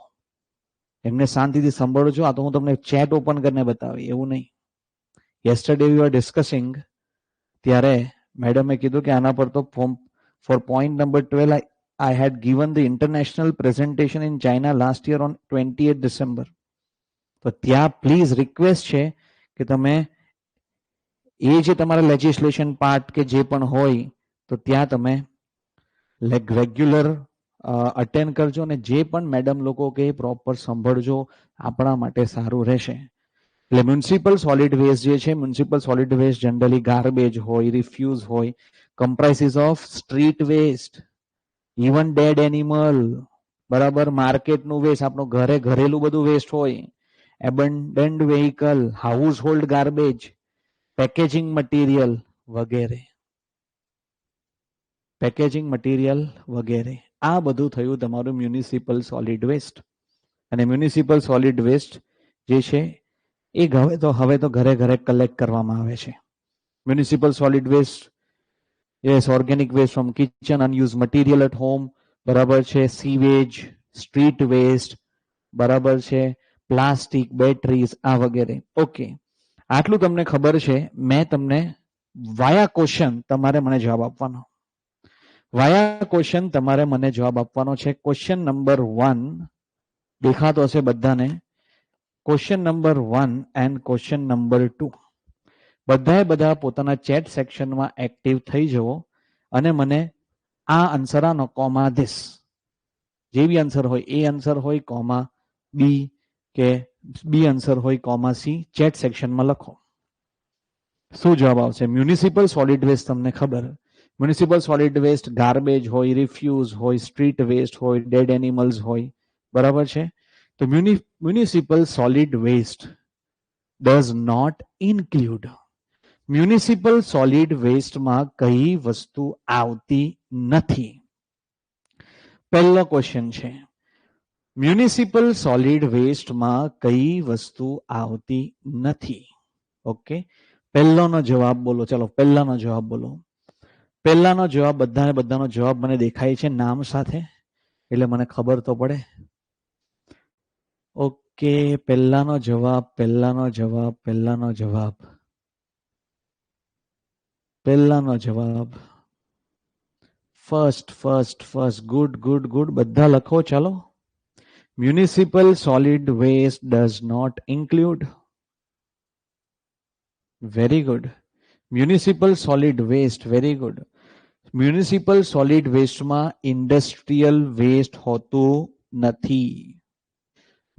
Speaker 1: એમને શાંતિથી સાંભળજો. આ તો હું તમને ચેટ ઓપન કરીને બતાવી, એવું નહીં. યસ્ટરડે વી આર ડિસ્કસિંગ, ત્યારે મેડમે કીધું કે આના પર તો four point number 12 I had given the international presentation in China last year on 28 December. તો ત્યાં પ્લીઝ રિક્વેસ્ટ છે કે તમે એ જે તમારા લેજિસ્લેશન પાર્ટ કે જે પણ હોય તો ત્યાં તમે રેગ્યુલર અટેન્ડ કરજો, અને જે પણ મેડમ લોકો કે પ્રોપર સાંભળજો, આપણા માટે સારું રહેશે. એટલે મ્યુનિસિપલ સોલિડ વેસ્ટ જે છે, municipal solid waste generally garbage હોય, રિફ્યુઝ હોય, comprises of street waste, even dead animal, બરાબર, માર્કેટનું વેસ્ટ, આપણું ઘરેલું બધું વેસ્ટ હોય, abandoned vehicle, household garbage, packaging material વગેરે. પેકેજિંગ મટીરિયલ વગેરે. આ બધું થયું તમારું મ્યુનિસિપલ સોલિડ વેસ્ટ. અને મ્યુનિસિપલ સોલિડ વેસ્ટ જે છે એ હવે તો ઘરે ઘરે કલેક્ટ કરવામાં આવે છે. Municipal solid waste, yes, organic waste from kitchen, unuse material at home, બરાબર છે, સીવેજ, સ્ટ્રીટ વેસ્ટ, બરાબર છે, પ્લાસ્ટિક, બેટરીઝ, આ વગેરે. ઓકે, આટલું તમને ખબર છે. મેં તમને વાયા ક્વેશ્ચન તમારે મને જવાબ આપવાનો. વાયા ક્વેશ્ચન તમારે મને જવાબ આપવાનો છે. ક્વેશ્ચન નંબર 1 દેખાતો હશે બધાને. Question number 1 and question number 2 બધા પોતાના ચેટ સેક્શનમાં એક્ટિવ થઈ જવો અને મને આ આન્સર આનો કોમા ધીસ, જે બી આન્સર હોય, એ આન્સર હોય કોમા બી, કે બી આન્સર હોય કોમા સી, ચેટ સેક્શનમાં લખો. શું જવાબ આવશે? મ્યુનિસિપલ સોલિડ વેસ્ટ તમને ખબર, મ્યુનિસિપલ સોલિડ વેસ્ટ ગાર્બેજ હોય, રિફ્યુઝ હોય, સ્ટ્રીટ વેસ્ટ હોય, ડેડ એનિમલ્સ હોય, બરાબર છે. તો municipal solid waste does not include, municipal solid વેસ્ટમાં કઈ વસ્તુ આવતી નથી. પહેલો ક્વેશ્ચન છે, મ્યુનિસિપલ સોલિડ વેસ્ટમાં કઈ વસ્તુ આવતી નથી. ઓકે, પહેલાનો જવાબ બોલો. ચલો પહેલાનો જવાબ બોલો. પહેલાનો જવાબ બધાનો જવાબ મને દેખાય છે નામ સાથે, એટલે મને ખબર તો પડે. ઓકે, પહેલાનો જવાબ, પહેલાનો જવાબ, પહેલાનો જવાબ, પહેલાનો જવાબ ફર્સ્ટ. ગુડ, બધા લખો. ચાલો, municipal solid waste does not include. Very good. Municipal solid waste, very good. Municipal solid વેસ્ટમાં ઇન્ડસ્ટ્રીયલ વેસ્ટ હોતું નથી.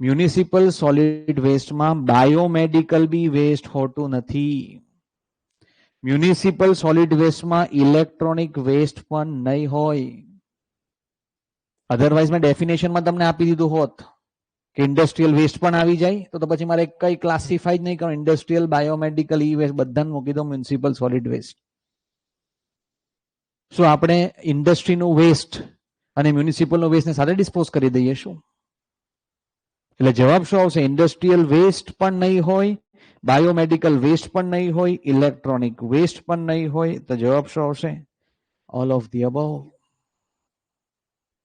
Speaker 1: મ્યુનિસિપલ સોલિડ વેસ્ટમાં બાયોમેડિકલ બી વેસ્ટ હોતું નથી. મ્યુનિસિપલ સોલિડ વેસ્ટમાં ઇલેક્ટ્રોનિક વેસ્ટ પણ નહીં હોય. અધરવાઇઝ મેં ડેફિનેશનમાં તમને આપી દીધું હોત કે ઇન્ડસ્ટ્રીયલ વેસ્ટ પણ આવી જાય તો પછી મારે કઈ ક્લાસિફાઈ જ નહીં કરો. ઇન્ડસ્ટ્રીયલ, બાયોમેડિકલ, ઈ વેસ્ટ બધાને મૂકી દો મ્યુનિસિપલ સોલિડ વેસ્ટ. શું આપણે ઇન્ડસ્ટ્રીનું વેસ્ટ અને મ્યુનિસિપલનું વેસ્ટને સાથે ડિસ્પોઝ કરી દઈએ શું? એટલે જવાબ શું આવશે? ઇન્ડસ્ટ્રીયલ વેસ્ટ પણ નહીં હોય, બાયોમેડિકલ વેસ્ટ પણ નહીં હોય, ઇલેક્ટ્રોનિક વેસ્ટ પણ નહીં હોય. તો જવાબ શું આવશે? All of the above.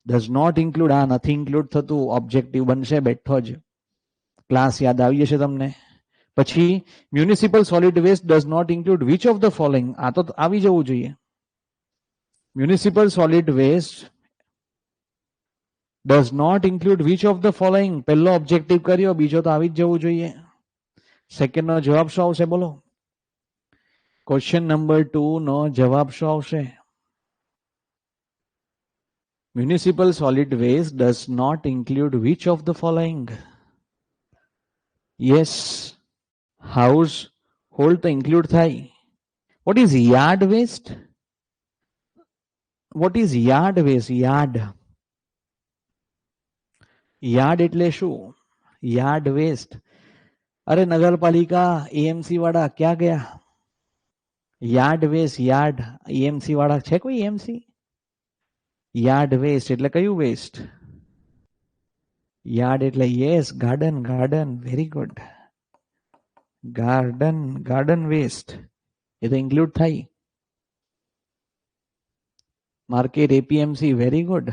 Speaker 1: Does not include, આ નથી ઇન્ક્લુડ થતું. ઓબ્જેક્ટિવ બનશે બેઠો જ. ક્લાસ યાદ આવી જશે તમને. પછી municipal solid waste does not include which of the following, આ તો આવી જવું જોઈએ. Municipal solid waste does not include which of the following, પહેલો ઓબ્જેક્ટિવ કર્યો, બીજો તો આવી જ જવું જોઈએ. સેકન્ડનો જવાબ શું આવશે બોલો? ક્વેશ્ચન નંબર 2 નો જવાબ શું આવશે? Municipal solid waste does not include which of the following. Yes, household તો ઇન્ક્લુડ થાય. What is yard waste? What is yard waste? Yard એટલે શું? Yard waste. અરે નગરપાલિકા, એએમસી વાળા ક્યાં ગયા? યાર્ડ વેસ્ટ, યાર્ડ, એએમસી વાળા છે કોઈ? એએમસી યાર્ડ વેસ્ટ એટલે કયું વેસ્ટ? યાર્ડ એટલે yes, garden. Very good. Garden waste એ તો ઇન્ક્લુડ થાય. Market, APMC, very good.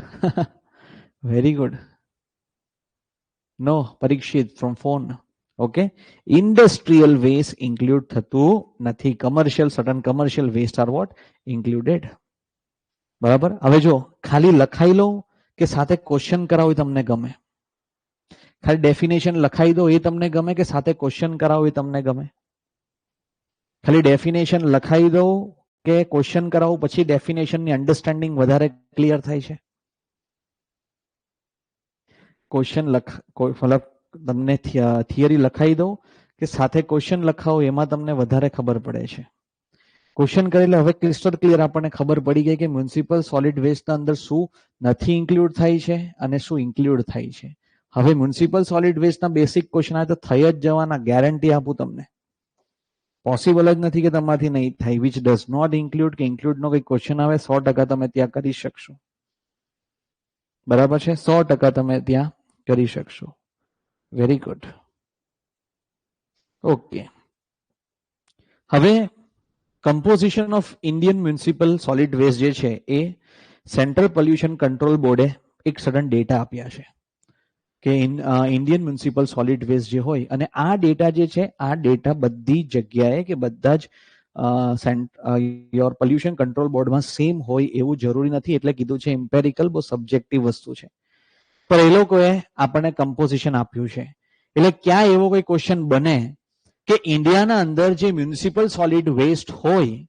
Speaker 1: Very good. No, Parikshit from phone. Okay, industrial waste include થતું નથી. Commercial, certain commercial waste are what included. બરાબર. હવે જો ખાલી લખાઈ લો કે સાથે ક્વેશ્ચન કરાવો તમને ગમે? ખાલી ડેફિનેશન લખાઈ દો એ તમને ગમે કે સાથે ક્વેશ્ચન કરાવો એ તમને ગમે? ખાલી ડેફિનેશન લખાઈ દો કે ક્વેશ્ચન કરાવો પછી ડેફિનેશનની અન્ડરસ્ટેન્ડિંગ વધારે ક્લિયર થાય છે? ક્વેશ્ચન મતલબ તમને થિયરી લખાઈ દો કે સાથે ક્વેશ્ચન લખાવો એમાં તમને વધારે ખબર પડે છે? ક્વેશ્ચન કરેલે હવે ક્રિસ્ટલ ક્લિયર આપણને ખબર પડી ગઈ કે મ્યુનિસિપલ સોલિડ વેસ્ટના અંદર શું નથી ઇન્ક્લુડ થાય છે અને શું ઇન્ક્લુડ થાય છે. હવે મ્યુનિસિપલ સોલિડ વેસ્ટના બેસિક ક્વેશ્ચન આવે તો થઈ જ જવાના, ગેરંટી આપું તમને. પોસિબલ જ નથી કે તમારાથી નહીં થાય. વિચ ડઝ નોટ ઇન્ક્લુડ કે ઇન્ક્લુડ નો કોઈ ક્વેશ્ચન આવે 100% તમે ત્યાં કરી શકશો. બરાબર છે, 100% તમે ત્યાં કરી શકશો. Very good. ઓકે, હવે composition of Indian municipal solid waste જે છે એ સેન્ટ્રલ પોલ્યુશન કંટ્રોલ બોર્ડે એક સડન ડેટા આપ્યા છે કે ઇન્ડિયન મ્યુનિસિપલ સોલિડ વેસ્ટ જે હોય, અને આ ડેટા જે છે આ ડેટા બધી જગ્યાએ કે બધા જ યોર પોલ્યુશન કંટ્રોલ બોર્ડમાં સેમ હોય એવું જરૂરી નથી. એટલે કીધું છે ઇમ્પેરિકલ, બહુ સબ્જેક્ટિવ વસ્તુ છે. પણ એ લોકોએ આપણને કમ્પોઝિશન આપ્યું છે. એટલે ક્યાં એવો કોઈ ક્વેશ્ચન બને કે ઇન્ડિયાના અંદર જે મ્યુનિસિપલ સોલિડ વેસ્ટ હોય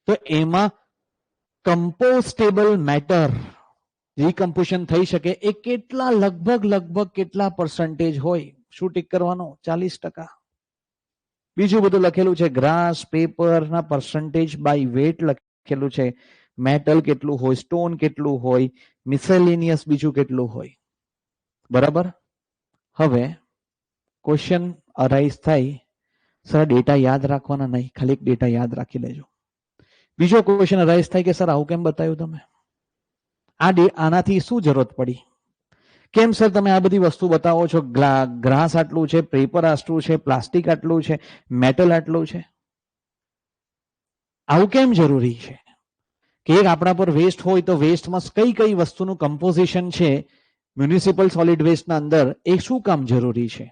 Speaker 1: તો એમાં કમ્પોસ્ટેબલ મેટર રિકમ્પોઝિશન થઈ શકે એ કેટલા લગભગ કેટલા પર્સન્ટેજ હોય? શું ટીક કરવાનું? 40%. બીજું બધું લખેલું છે, ગ્રાસ પેપર ના પર્સન્ટેજ બાય વેટ લખેલું છે, મેટલ કેટલું હોય, સ્ટોન કેટલું હોય, મિસેલિનિયસ બીજું કેટલું હોય. બરાબર. હવે ક્વેશ્ચન અરાઇઝ થાય, સર ડેટા યાદ રાખવાના નહીં, ખાલી એક ડેટા યાદ રાખી લેજો. બીજો ક્વેશ્ચન અરાઇઝ થાય કે સર આવું કેમ બતાવ્યું તમે? આનાથી શું જરૂરત પડી? કેમ સર તમે આ બધી વસ્તુ બતાવો છો? ગ્રાસ આટલું છે, પેપર આટલું છે, પ્લાસ્ટિક આટલું છે, મેટલ આટલું છે. આવું કેમ જરૂરી છે? કે એક આપણા પર વેસ્ટ હોય તો વેસ્ટમાં કઈ કઈ વસ્તુનું કમ્પોઝિશન છે મ્યુનિસિપલ સોલિડ વેસ્ટના અંદર, એ શું કામ જરૂરી છે?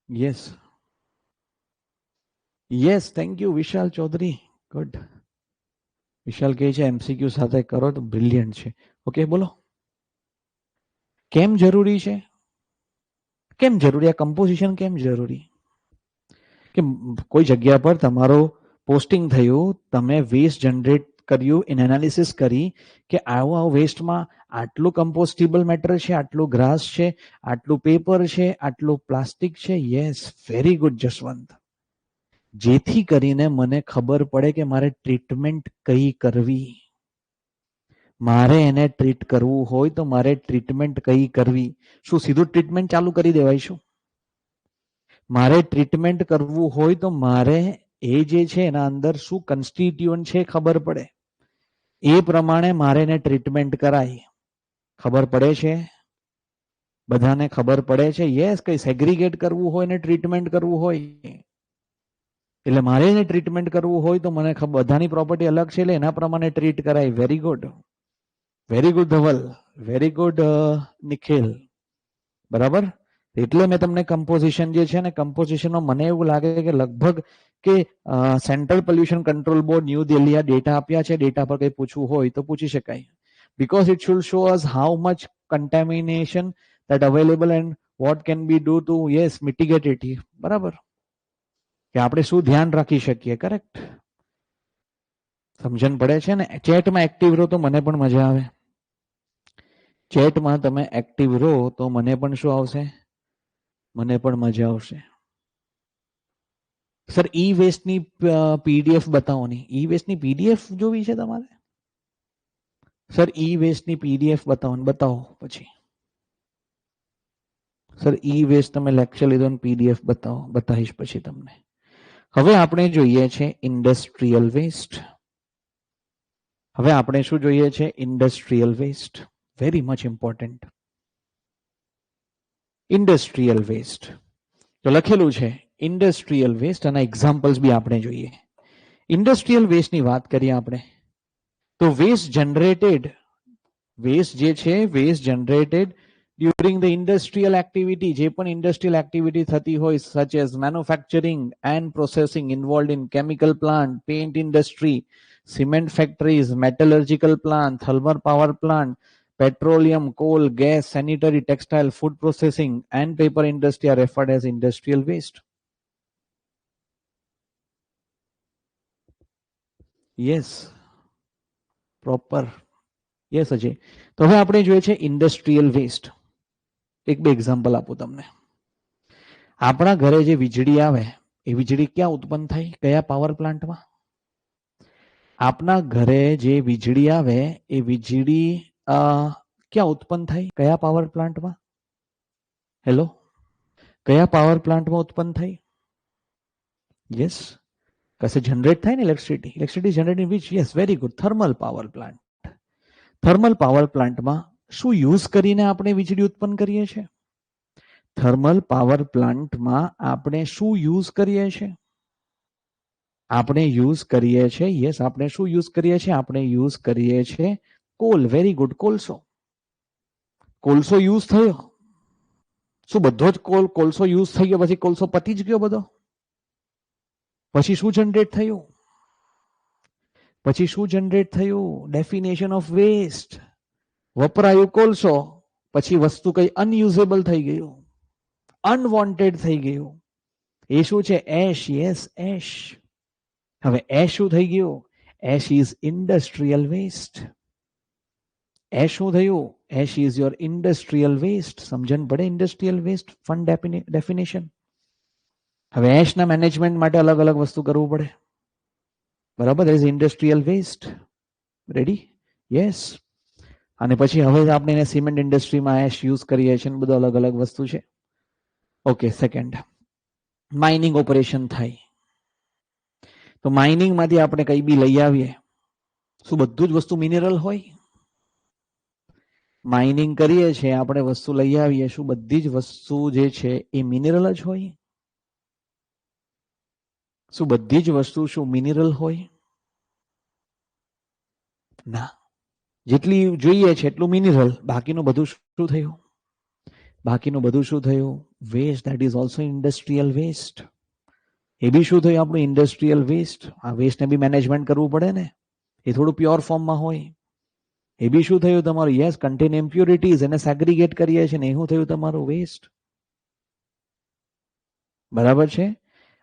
Speaker 1: Yes yes, thank you Vishal Chaudhary. Good. Vishal કહે છે એમસીક્યુ સાથે કરો તો બ્રિલિયન્ટ છે. ઓકે, બોલો કેમ જરૂરી છે? કેમ જરૂરી આ કમ્પોઝિશન? કેમ જરૂરી? કે કોઈ જગ્યા પર તમારો પોસ્ટિંગ થયું, તમે વેસ્ટ જનરેટ કર્યું, એને એનાલિસિસ કરી કે આવું વેસ્ટમાં આટલું કમ્પોસ્ટેબલ મેટર છે, આટલું ગ્રાસ છે, આટલું પેપર છે, આટલું પ્લાસ્ટિક છે. Yes, very good Jaswant. જેથી કરીને મને ખબર પડે કે મારે ટ્રીટમેન્ટ કઈ કરવી. મારે એને ટ્રીટ કરવું હોય તો મારે ટ્રીટમેન્ટ કઈ કરવી? શું સીધું ટ્રીટમેન્ટ ચાલુ કરી દેવાય? શું મારે ટ્રીટમેન્ટ કરવું હોય તો મારે એ જે છે એના અંદર શું કન્સ્ટિટ્યુઅન્ટ છે ખબર પડે, એ પ્રમાણે મારે એને ટ્રીટમેન્ટ કરાય. ખબર પડે છે? બધાને ખબર પડે છે? યસ. કઈ સેગ્રીગેટ કરવું હોય ને ટ્રીટમેન્ટ કરવું હોય, એટલે મારે એને ટ્રીટમેન્ટ કરવું હોય તો મને બધાની પ્રોપર્ટી અલગ છે એટલે એના પ્રમાણે ટ્રીટ કરાય. Very good, very good Dhaval, very good Nikhil. બરાબર. એટલે મેં તમને કમ્પોઝિશન જે છે ને, કમ્પોઝિશનમાં મને એવું લાગે કે લગભગ કે central pollution control board new Delhi આ ડેટા આપ્યા છે. ડેટા પર કંઈ પૂછવું હોય તો પૂછી શકાય. because it should show us how much contamination that available and what can be do to yes mitigate it. બરાબર, કે આપણે શું ધ્યાન રાખી શકીએ. કરેક્ટ. સમજણ પડે છે ને? ચેટમાં એક્ટિવ રહો તો મને પણ મજા આવે. ચેટમાં તમે એક્ટિવ રહો તો મને પણ શું આવશે? મને પણ મજા આવશે. સર ઈ વેસ્ટની પીડીએફ બતાવો ની. ઈ વેસ્ટની પીડીએફ જોવી છે તમારે? સર ઈ વેસ્ટની પીડીએફ બતાવો ને, બતાવો પછી. સર ઈ વેસ્ટ તમે લેક્ચર લીધો ને પીડીએફ બતાવો, બતાવીશ પછી તમને. હવે આપણે જોઈએ છે ઇન્ડસ્ટ્રીયલ વેસ્ટ. હવે આપણે શું જોઈએ છે? Industrial waste. Very much important. Industrial waste તો લખેલું છે ઇન્ડસ્ટ્રીયલ વેસ્ટ, અને એક્ઝામ્પલ્સ બી આપણે જોઈએ. ઇન્ડસ્ટ્રીયલ વેસ્ટની વાત કરીએ આપણે તો વેસ્ટ જનરેટેડ, વેસ્ટ જે છે waste generated during the industrial activity, જે પણ ઇન્ડસ્ટ્રીયલ એક્ટિવિટી થતી હોય such as manufacturing and processing involved in chemical plant, paint industry, cement factories, metallurgical plant, thermal power plant, petroleum, coal, gas, sanitary, textile, food processing and paper industry are referred as industrial waste. Yes, proper. Yes Ajay. તો હવે આપણે જોઈએ છે industrial waste. એક બે example આપું તમને. આપણા ઘરે જે વીજળી આવે એ વીજળી ક્યાં ઉત્પન્ન થાય? કયા પાવર પ્લાન્ટમાં? આપના ઘરે જે વીજળી આવે એ વીજળી ક્યાં ઉત્પન્ન થાય? કયા પાવર પ્લાન્ટમાં? હેલો, કયા પાવર પ્લાન્ટમાં ઉત્પન્ન થાય? યસ, કશે જનરેટ થાય ને electricity. Electricity generate in which? Yes, very good, thermal power plant. Thermal power પ્લાન્ટમાં શું યુઝ કરીને આપણે વીજળી ઉત્પન્ન કરીએ છીએ? થર્મલ પાવર પ્લાન્ટમાં આપણે શું યુઝ કરીએ છીએ? આપણે યુઝ કરીએ છીએ, યસ, આપણે શું યુઝ કરીએ છીએ? આપણે યુઝ કરીએ છીએ કોલ. વેરી ગુડ, કોલસો. કોલસો યુઝ થયો. શું બધો જ કોલસો યુઝ થઈ ગયો પછી કોલસો પતી જ ગયો બધો? પછી શું જનરેટ થયું? પછી શું જનરેટ થયું? Definition of waste. વપરાયું કોલસો, પછી વસ્તુ કઈ અનયુઝેબલ થઈ ગયું, અનવોન્ટેડ થઈ ગયું. એ શું છે? એશ. Yes, ash. હવે એશ શું થઈ ગયું? Ash is industrial waste. Ash શું થયું? Ash is your industrial waste. સમજણ પડે? Industrial waste fun definition. હવે એશના મેનેજમેન્ટ માટે અલગ અલગ વસ્તુ કરવું પડે, બરાબર? There is industrial waste. Ready? Yes. અને પછી હવે આપણે એને સિમેન્ટ ઇન્ડસ્ટ્રીમાં એશ યુઝ કરીએ છીએ, બધું અલગ અલગ વસ્તુ છે. ઓકે, સેકન્ડ, માઇનિંગ ઓપરેશન થાય તો માઇનિંગમાંથી આપણે કઈ બી લઈ આવીએ, શું બધું જ વસ્તુ મિનરલ હોય? માઇનિંગ કરીએ છીએ આપણે, વસ્તુ લઈ આવીએ, શું બધી જ વસ્તુ જે છે એ મિનરલ જ હોય? શું બધી જ વસ્તુ શું મિનરલ હોય? ના, જેટલી જોઈએ છે એટલું મિનરલ, બાકીનું બધું શું થયું? બાકીનું બધું શું થયું? Waste. That is also industrial waste. A B શું થયું? આપણું ઇન્ડસ્ટ્રીયલ વેસ્ટ. આ વેસ્ટને બી મેનેજમેન્ટ કરવું પડે ને, એ થોડું પ્યોર ફોર્મમાં હોય. એ બી શું થયું તમારું? યસ, કન્ટેન ઇમ્પ્યોરિટીઝ, એને સેગ્રીગેટ કરીએ છીએ ને, એ શું થયું તમારું? વેસ્ટ. બરાબર છે?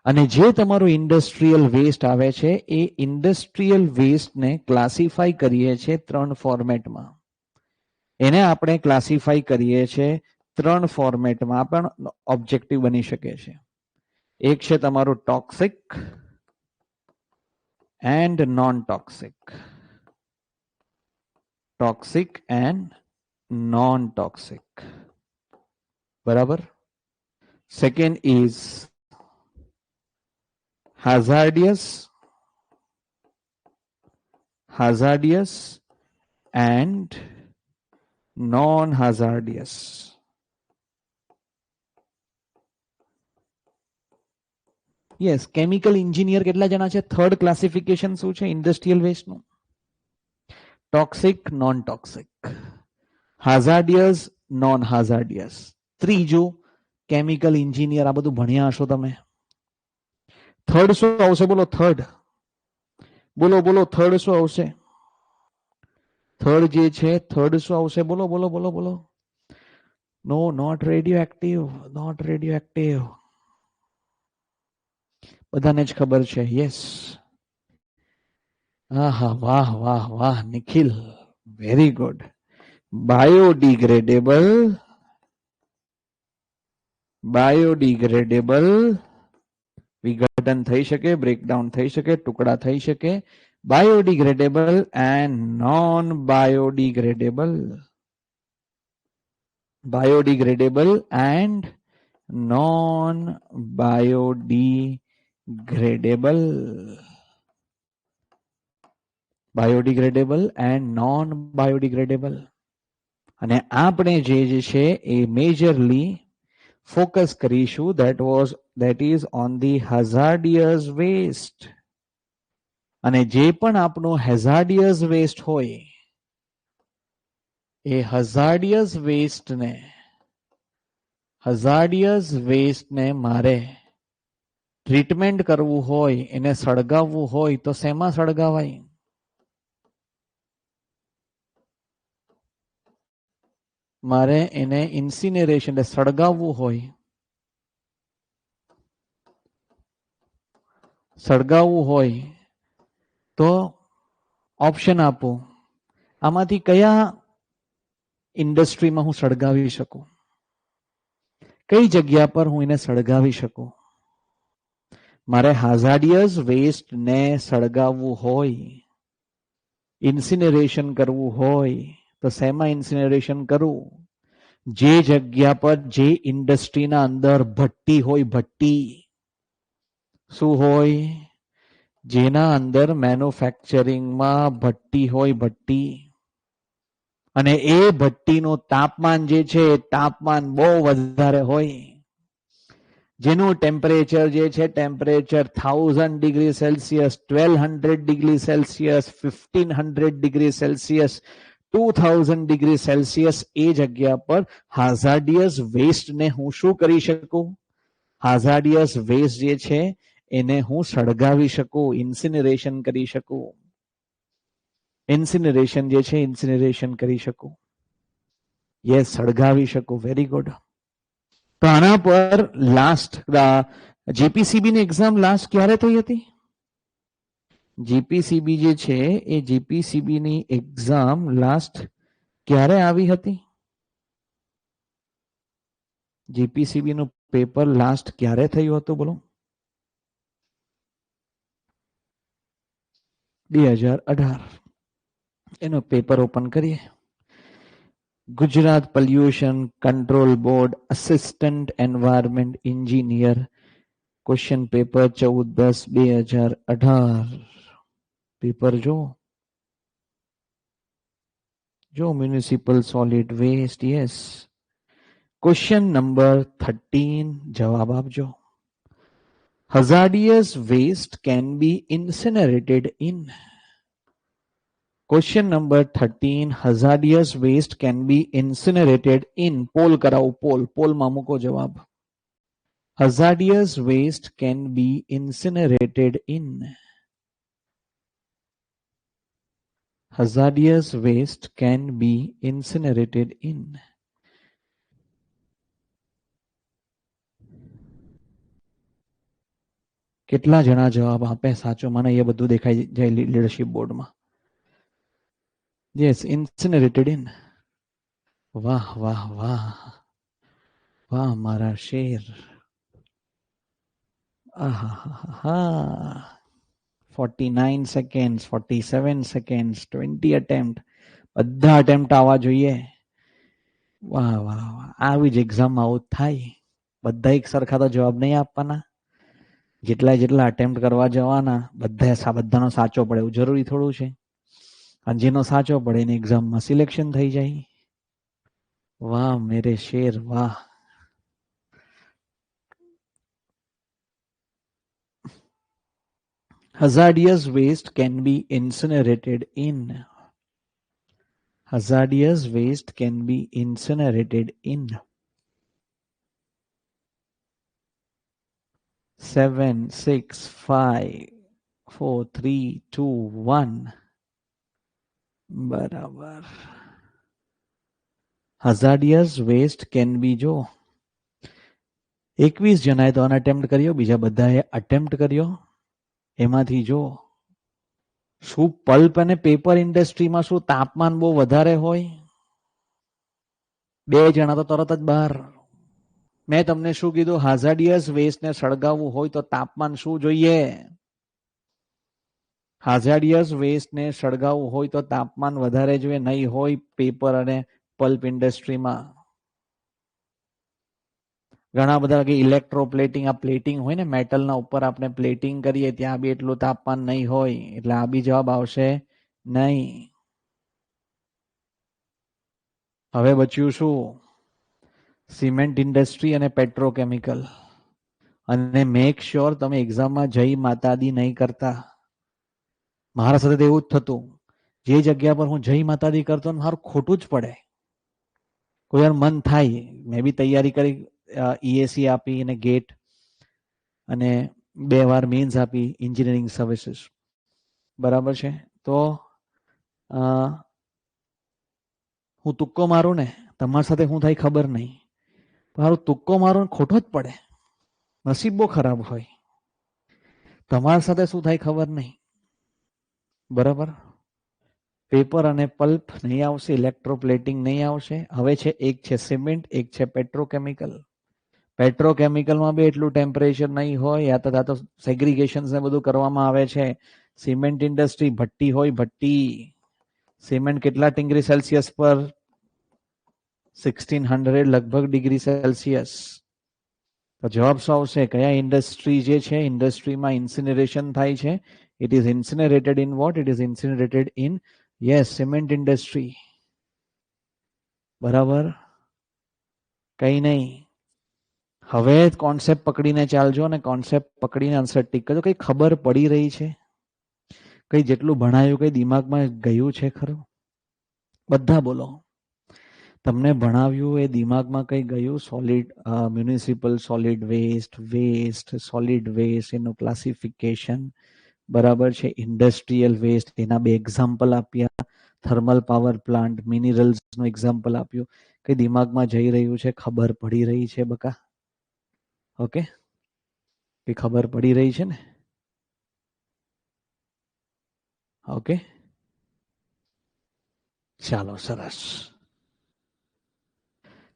Speaker 1: અને જે તમારું ઇન્ડસ્ટ્રીયલ વેસ્ટ આવે છે એ ઇન્ડસ્ટ્રીયલ વેસ્ટને ક્લાસિફાઈ કરીએ છીએ 3 ફોર્મેટમાં. એને આપણે ક્લાસિફાઈ કરીએ છીએ 3 ફોર્મેટમાં, પણ ઓબ્જેક્ટિવ બની શકે છે. એક છે તમારું toxic and non toxic. Toxic and non toxic. બરાબર? Second is hazardous and non-hazardous. Yes, chemical engineer કેટલા જણા છે? થર્ડ ક્લાસિફિકેશન શું છે ઇન્ડસ્ટ્રીયલ વેસ્ટનું? Toxic, non toxic, hazardous, non hazardous. ત્રીજું કેમિકલ એન્જિનિયર. આ બધું ભણ્યા હશો તમે. થર્ડ શું આવશે? બોલો થર્ડ. બોલો બોલો, થર્ડ શું આવશે? થર્ડ જે છે, થર્ડ શું આવશે? બોલો બોલો બોલો બોલો. No, not radioactive, not radioactive. બધાને જ ખબર છે. યસ. હા હા, વાહ વાહ વાહ Nikhil, very good. Biodegradable, biodegradable, વિઘટન થઈ શકે, બ્રેકડાઉન થઈ શકે, ટુકડા થઈ શકે. Biodegradable and non biodegradable. Biodegradable and non biodegradable. Biodegradable and non biodegradable. અને આપણે જે છે એ મેજરલી ફોકસ કરીશું, that is on the hazardous waste. અને જે પણ આપણું hazardous waste હોય એ hazardous waste ને મારે ટ્રીટમેન્ટ કરવું હોય, એને સળગાવવું હોય તો શેમાં સળગાવાય? મારે એને ઇન્સિનરેશન, સળગાવવું હોય, સળગાવવું હોય તો ઓપ્શન આપો. આમાંથી કયા ઇન્ડસ્ટ્રીમાં હું સળગાવી શકું? કઈ જગ્યા પર હું એને સળગાવી શકું? મારે હાઝાર્ડિયસ વેસ્ટ ને સળગાવવું હોય ઇન્સિનરેશન કરવું હોય તો શેમાં ઇન્સિનરેશન કરવું? જે જગ્યા પર જે ઇન્ડસ્ટ્રીના અંદર ભઠ્ઠી હોય, ભઠ્ઠી શું હોય? જેના અંદર મેન્યુફેક્ચરિંગમાં ભઠ્ઠી હોય, ભઠ્ઠી, અને એ ભઠ્ઠીનું તાપમાન જે છે તાપમાન બહુ વધારે હોય, જેનું ટેમ્પરેચર જે છે temperature 1000 degree Celsius, 1200 degree Celsius, 1500 degree Celsius, 2000 degree Celsius, એ જગ્યા પર હાઝાર્ડિયસ વેસ્ટને હું શું કરી શકું? હાઝાર્ડિયસ વેસ્ટ જે છે એને હું સળગાવી શકું, ઇન્સિનરેશન કરી શકું. ઇન્સિનરેશન જે છે ઇન્સિનરેશન કરી શકું. યસ, સળગાવી શકું. Very good. તો આના પર લાસ્ટ જીપીસીબી ની એક્ઝામ લાસ્ટ ક્યારે થઈ હતી? જીપીસીબી જે છે એ જીપીસીબી ની એક્ઝામ લાસ્ટ ક્યારે આવી હતી? જીપીસીબી નું પેપર લાસ્ટ ક્યારે થયું હતું બોલો? 2018. એનો પેપર ઓપન કરીએ. Gujarat pollution control board assistant environment engineer, question paper 14/10/2018. Paper જો municipal solid waste. Yes. Question number 13 જવાબ આપજો. hazardous waste can be incinerated in. Question number 13. Hazardous waste can be incinerated in. Poll કરાવો, પોલમાં મૂકો જવાબ. Hazardous waste can be incinerated in. Hazardous waste can be incinerated in. કેટલા જણા જવાબ આપે સાચો? મને એ બધું દેખાઈ જાય લીડરશિપ બોર્ડમાં. Yes, incinerated in. વાહ વાહ વાહ વાહ મારા શેર. આહા, 49 સેકન્ડ, 47 સેકન્ડ, 20 અટેમ્પ્ટ, બધા અટેમ્પ્ટ આવવા જોઈએ. વાહ વાહ વાહ. આવી જ એક્ઝામ આવું થાય. બધા એક સરખા તો જવાબ નહીં આપવાના. જેટલા અટેમ્પ્ટ કરવા જવાના બધાનો સાચો પડે એવું જરૂરી થોડું છે? અને જેનો સાચો પડે એની એક્ઝામમાં સિલેક્શન થઈ જાય. વાહ મેરે શેર, વાહ. Hazardous waste can be incinerated in. Hazardous waste can be incinerated in. 7, 6, 5, 4, 3, 2, 1. બરાબર. hazardous waste can be જો 21 જણાએ તો અનઅટેમ્પ્ટ કર્યો, બીજા બધાએ અટેમ્પ્ટ કર્યો. એમાંથી જો શું પલ્પ અને પેપર ઇન્ડસ્ટ્રીમાં શું તાપમાન બહુ વધારે હોય? 2 જણા તો તરત જ બહાર. મેં તમને શું કીધું? હાઝાર્ડિયસ વેસ્ટને સળગાવવું હોય તો તાપમાન શું જોઈએ? હાઝાર્ડિયસ વેસ્ટને સળગાવવું હોય તો તાપમાન વધારે જોઈએ, નહીં હોય પેપર અને પલ્પ ઇન્ડસ્ટ્રીમાં. ઘણા બધા કે ઇલેક્ટ્રોપ્લેટિંગ, આ પ્લેટિંગ હોય ને મેટલના ઉપર આપણે પ્લેટિંગ કરીએ ત્યાં બી એટલું તાપમાન નહીં હોય, એટલે આ બી જવાબ આવશે નહીં. હવે બચ્યું શું? સિમેન્ટ ઇન્ડસ્ટ્રી અને પેટ્રોકેમિકલ. અને મેક શ્યોર તમે એક્ઝામમાં જય માતાદી નહીં કરતા. મારા સાથે એવું જ થતું. જે જગ્યા પર હું જય માતાદી કરતો મારું ખોટું જ પડે. કોઈ વાર મન થાય, મેં બી તૈયારી કરી, EAC આપી અને ગેટ, અને 2 વાર મેન્સ આપી એન્જિનિયરિંગ સર્વિસીસ. બરાબર છે? તો હું તુક્કો મારું ને, તમારી સાથે શું થાય ખબર નહીં, મારું તુક્કો મારું ખોટો જ પડે. નસીબ બહુ ખરાબ હોય. તમારી સાથે શું થાય ખબર નહીં. બરાબર? પેપર અને પલ્પ નહીં આવશે, ઇલેક્ટ્રોપ્લેટિંગ નહીં આવશે. હવે છે એક છે સિમેન્ટ, એક છે પેટ્રોકેમિકલ. પેટ્રોકેમિકલમાં બી એટલું ટેમ્પરેચર નહીં હોય, યા તો સેગ્રીગેશન ને બધું કરવામાં આવે છે. સિમેન્ટ ઇન્ડસ્ટ્રી ભઠ્ઠી હોય, ભઠ્ઠી. સિમેન્ટ કેટલા ડિગ્રી સેલ્સિયસ પર? 1600 લગભગ ડિગ્રી સેલ્સિયસ. તો જવાબ શું આવશે? કયા ઇન્ડસ્ટ્રી જે છે ઇન્ડસ્ટ્રીમાં ઇન્સિનરેશન થાય છે? It is incinerated in what? It is incinerated in yes cement industry. બરાબર, કઈ નહીં. હવે કોન્સેપ્ટ પકડીને ચાલજો અને કોન્સેપ્ટ પકડીને આન્સર ટીક કરજો. કઈ ખબર પડી રહી છે? કઈ જેટલું ભણાયું કઈ દિમાગમાં ગયું છે ખરું? બધા બોલો. તમને ભણાવ્યું એ દિમાગમાં કઈ ગયું? Solid municipal solid waste, waste solid waste એનું ક્લાસિફિકેશન, બરાબર છે. ઇન્ડસ્ટ્રીયલ વેસ્ટ એના બે એક્ઝામ્પલ આપ્યા. થર્મલ પાવર પ્લાન્ટ, મિનરલ્સનું એક્ઝામ્પલ આપ્યું. કઈ દિમાગમાં જઈ રહ્યું છે? ખબર પડી રહી છે બકા? ઓકે, કઈ ખબર પડી રહી છે ને? ઓકે, ચાલો સરસ.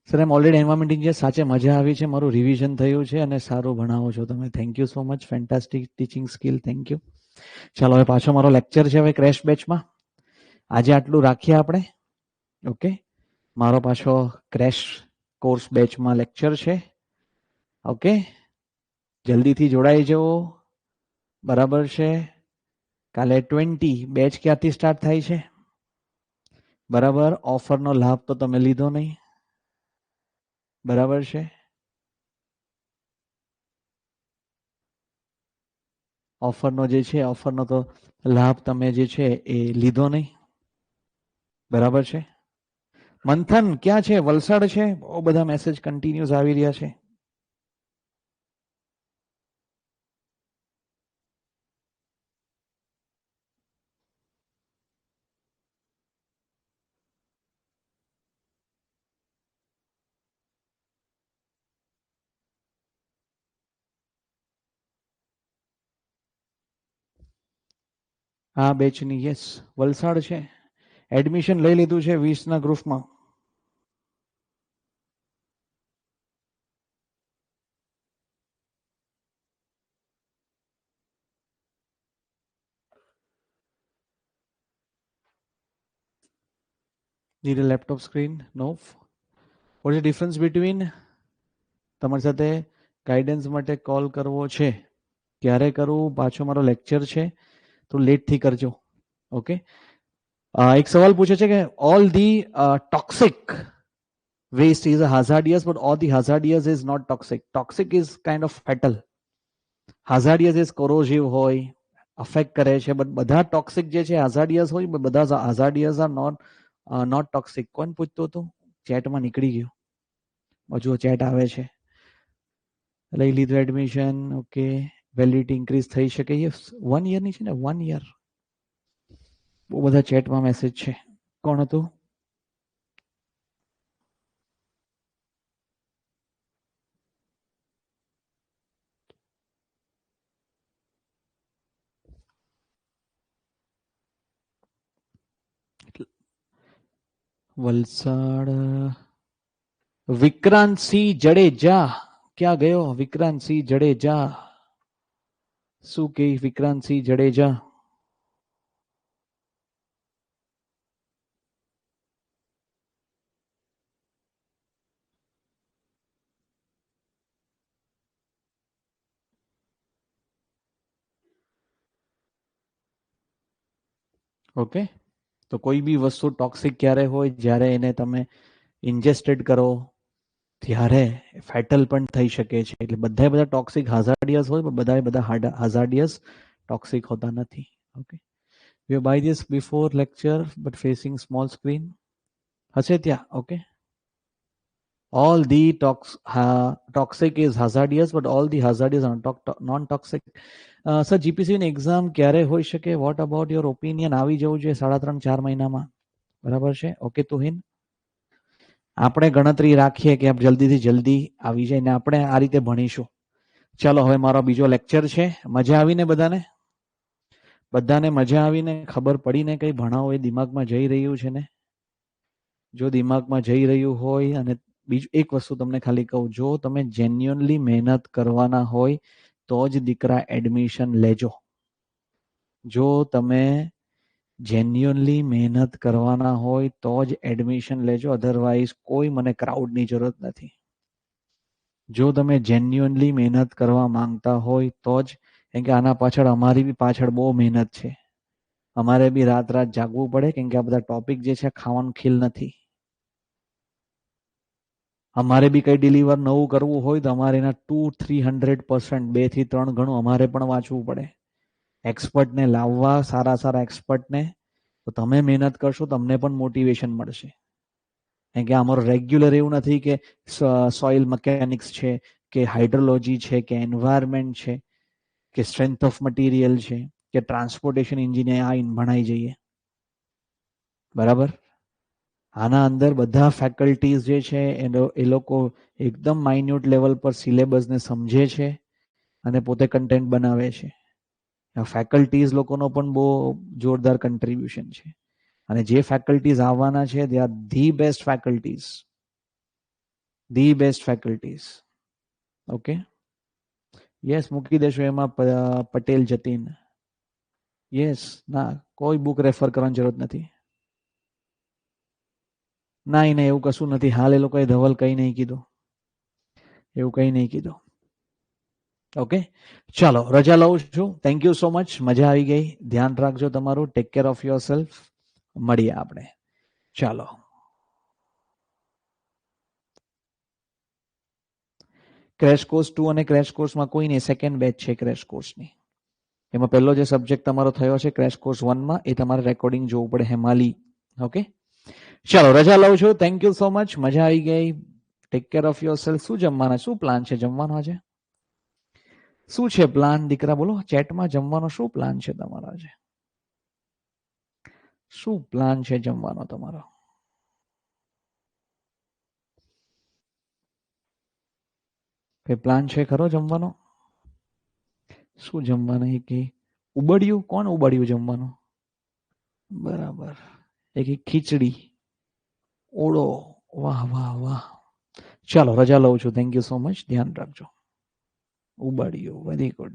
Speaker 1: સર એમ ઓલરેડી એન્વાયરમેન્ટ ઇન્જિનિયર. સાચે મજા આવી છે, મારું રિવિઝન થયું છે અને સારું ભણાવો છો તમે. Thank you so much, fantastic teaching skill, thank you. ચાલો હવે પાછો મારો લેક્ચર છે હવે ક્રેશ બેચમાં. આજે આટલું રાખીએ આપણે. ઓકે, મારો પાછો ક્રેશ કોર્સ બેચમાં લેક્ચર છે. ઓકે, જલ્દીથી જોડાઈ જવો, બરાબર છે. કાલે 20 બેચ ક્યાંથી સ્ટાર્ટ થાય છે? બરાબર, ઓફરનો લાભ તો તમે લીધો નહીં, બરાબર છે. ઓફરનો જે છે ઓફરનો તો લાભ તમે જે છે એ લીધો નહીં, બરાબર છે. મંથન ક્યાં છે? વલસાડ છે? બહુ બધા મેસેજ કન્ટિન્યુઅસ આવી રહ્યા છે. આ બેચની યસ વલસાડ છે. એડમિશન લઈ લીધું છે 20ના ગ્રુપમાં. Need a laptop screen? No. What is the difference between? તમારી સાથે ગાઈડન્સ માટે કોલ કરવો છે, ક્યારે કરવું? પાછો મારો લેક્ચર છે તો લેટથી કરજો. ઓકે, એક સવાલ પૂછે છે કે all the toxic waste is a hazardous but all the hazardous is not toxic. Toxic is kind of fatal. Hazardous is corrosive હોય, અફેક્ટ કરે છે, બટ બધા ટોક્સિક જે છે hazardous હોય, but બધા hazardous are not toxic. કોણ પૂછતું હતું? ચેટમાં નીકળી ગયું, હજુ ચેટ આવે છે. લઈ લીધું એડમિશન. ઓકે, વેલિડિટી ઇન્ક્રીઝ થઈ શકે? 1 યરની છે ને, 1 યર. બહુ બધા ચેટમાં મેસેજ છે. કોણ હતું? વલસાડ વિક્રાંતસિંહ જડેજા. ક્યાં ગયો વિક્રાંતસિંહ જડેજા? શું કે વિક્રાંતસિંહ જડેજા? ઓકે, તો કોઈ બી વસ્તુ ટોક્સિક ક્યારે હોય? જ્યારે એને તમે ઇન્જેસ્ટેડ કરો ત્યારે ફેટલ પણ થઈ શકે છે. એટલે બધા ટોક્સિક હાઝાર્ડિયસ હોય, પણ બધા હાઝાર્ડિયસ ટોક્સિક હોતા નથી. Okay, we buy this before lecture but facing small screen હશે ત્યાં. Okay, all the toxic is hazardous but all the hazardous are non toxic. Sir જીપીસીની એક્ઝામ ક્યારે હોઈ શકે? What about your opinion? આવી જવું જોઈએ 3.5-4 મહિનામાં, બરાબર છે. ઓકે તુહિન, આપણે ગણતરી રાખીએ કે જલ્દીથી જલ્દી આવી જાય ને આપણે આ રીતે ભણીશું. ચાલો હવે મારો બીજો લેક્ચર છે. મજા આવીને બધાને? બધાને મજા આવીને ખબર પડીને કઈ ભણાવો એ દિમાગમાં જઈ રહ્યું છે ને? જો દિમાગમાં જઈ રહ્યું હોય, અને બીજું એક વસ્તુ તમને ખાલી કહું, જો તમે જેન્યુઅનલી મહેનત કરવાના હોય તો જ દીકરા એડમિશન લેજો. જો તમે જેન્યુઅનલી મહેનત કરવાના હોય તો જ એડમિશન લેજો, અધરવાઇઝ કોઈ મને ક્રાઉડની જરૂરત નથી. જો તમે જેન્યુઅનલી મહેનત કરવા માંગતા હોય તો જ, કેમ કે આના પાછળ અમારી બી પાછળ બહુ મહેનત છે. અમારે બી રાત રાત જાગવું પડે, કેમ કે આ બધા ટોપિક જે છે ખાવાનું ખીલ નથી. અમારે બી કંઈ ડિલિવર નવું કરવું હોય તો અમારે એના 200-300% 2 થી 3 ગણું અમારે પણ વાંચવું પડે. એક્સપર્ટને લાવવા, સારા સારા એક્સપર્ટને, તો તમે મહેનત કરશો તમને પણ મોટિવેશન મળશે. કેમ કે અમારું રેગ્યુલર એવું નથી કે સોઇલ મિકેનિક્સ છે, કે હાઇડ્રોલોજી છે, કે એન્વાયરમેન્ટ છે, કે સ્ટ્રેન્થ ઓફ મટીરિયલ છે, કે ટ્રાન્સપોર્ટેશન એન્જિનિયર આ ભણાઈ જઈએ. બરાબર. આના અંદર બધા ફેકલ્ટીઝ જે છે એ લોકો એકદમ માઇન્યુટ લેવલ પર સિલેબસને સમજે છે અને પોતે કન્ટેન્ટ બનાવે છે. ફેકલ્ટીઝ લોકોનો પણ બહુ જોરદાર કન્ટ્રીબ્યુશન છે. અને જે ફેકલ્ટીઝ આવવાના છે they are the best faculties, the best faculties. Okay, yes, મૂકી દેશો એમાં પટેલ જતીન. યસ, ના કોઈ બુક રેફર કરવાની જરૂરત નથી. ના નહીં, એવું કશું નથી. હાલ એ લોકોએ ધવલ કંઈ નહીં કીધું, એવું કંઈ નહીં કીધું. ઓકે, ચાલો રજા લઉં છું. થેન્ક યુ સો મચ, મજા આવી ગઈ. ધ્યાન રાખજો તમારું. Take care of your self. મળીએ આપણે. ચાલો. ક્રેશ કોર્સ 2 અને ક્રેશ કોર્સમાં કોઈ નહીં, સેકન્ડ બેચ છે ક્રેશ કોર્સની. એમાં પહેલો જે સબ્જેક્ટ તમારો થયો છે ક્રેશ કોર્સ 1માં, એ તમારે રેકોર્ડિંગ જોવું પડે, હેમાલી. ઓકે, ચાલો રજા લઉં છું. થેન્ક યુ સો મચ, મજા આવી ગઈ. Take care of your self. શું જમવાના, શું પ્લાન છે જમવાનો આજે? શું છે પ્લાન દીકરા, બોલો ચેટમાં. જમવાનો શું પ્લાન છે તમારો આજે? શું પ્લાન છે જમવાનો તમારો? કઈ પ્લાન છે ખરો જમવાનો? શું જમવાનું? એ કે ઉબડ્યું, કોણ ઉબડ્યું જમવાનું? બરાબર. એક ખીચડી, ઓળો. વાહ વાહ વાહ. ચાલો રજા લઉં છું. થેન્ક યુ સો મચ, ધ્યાન રાખજો. ઉબાડ્યું, વેરી ગુડ.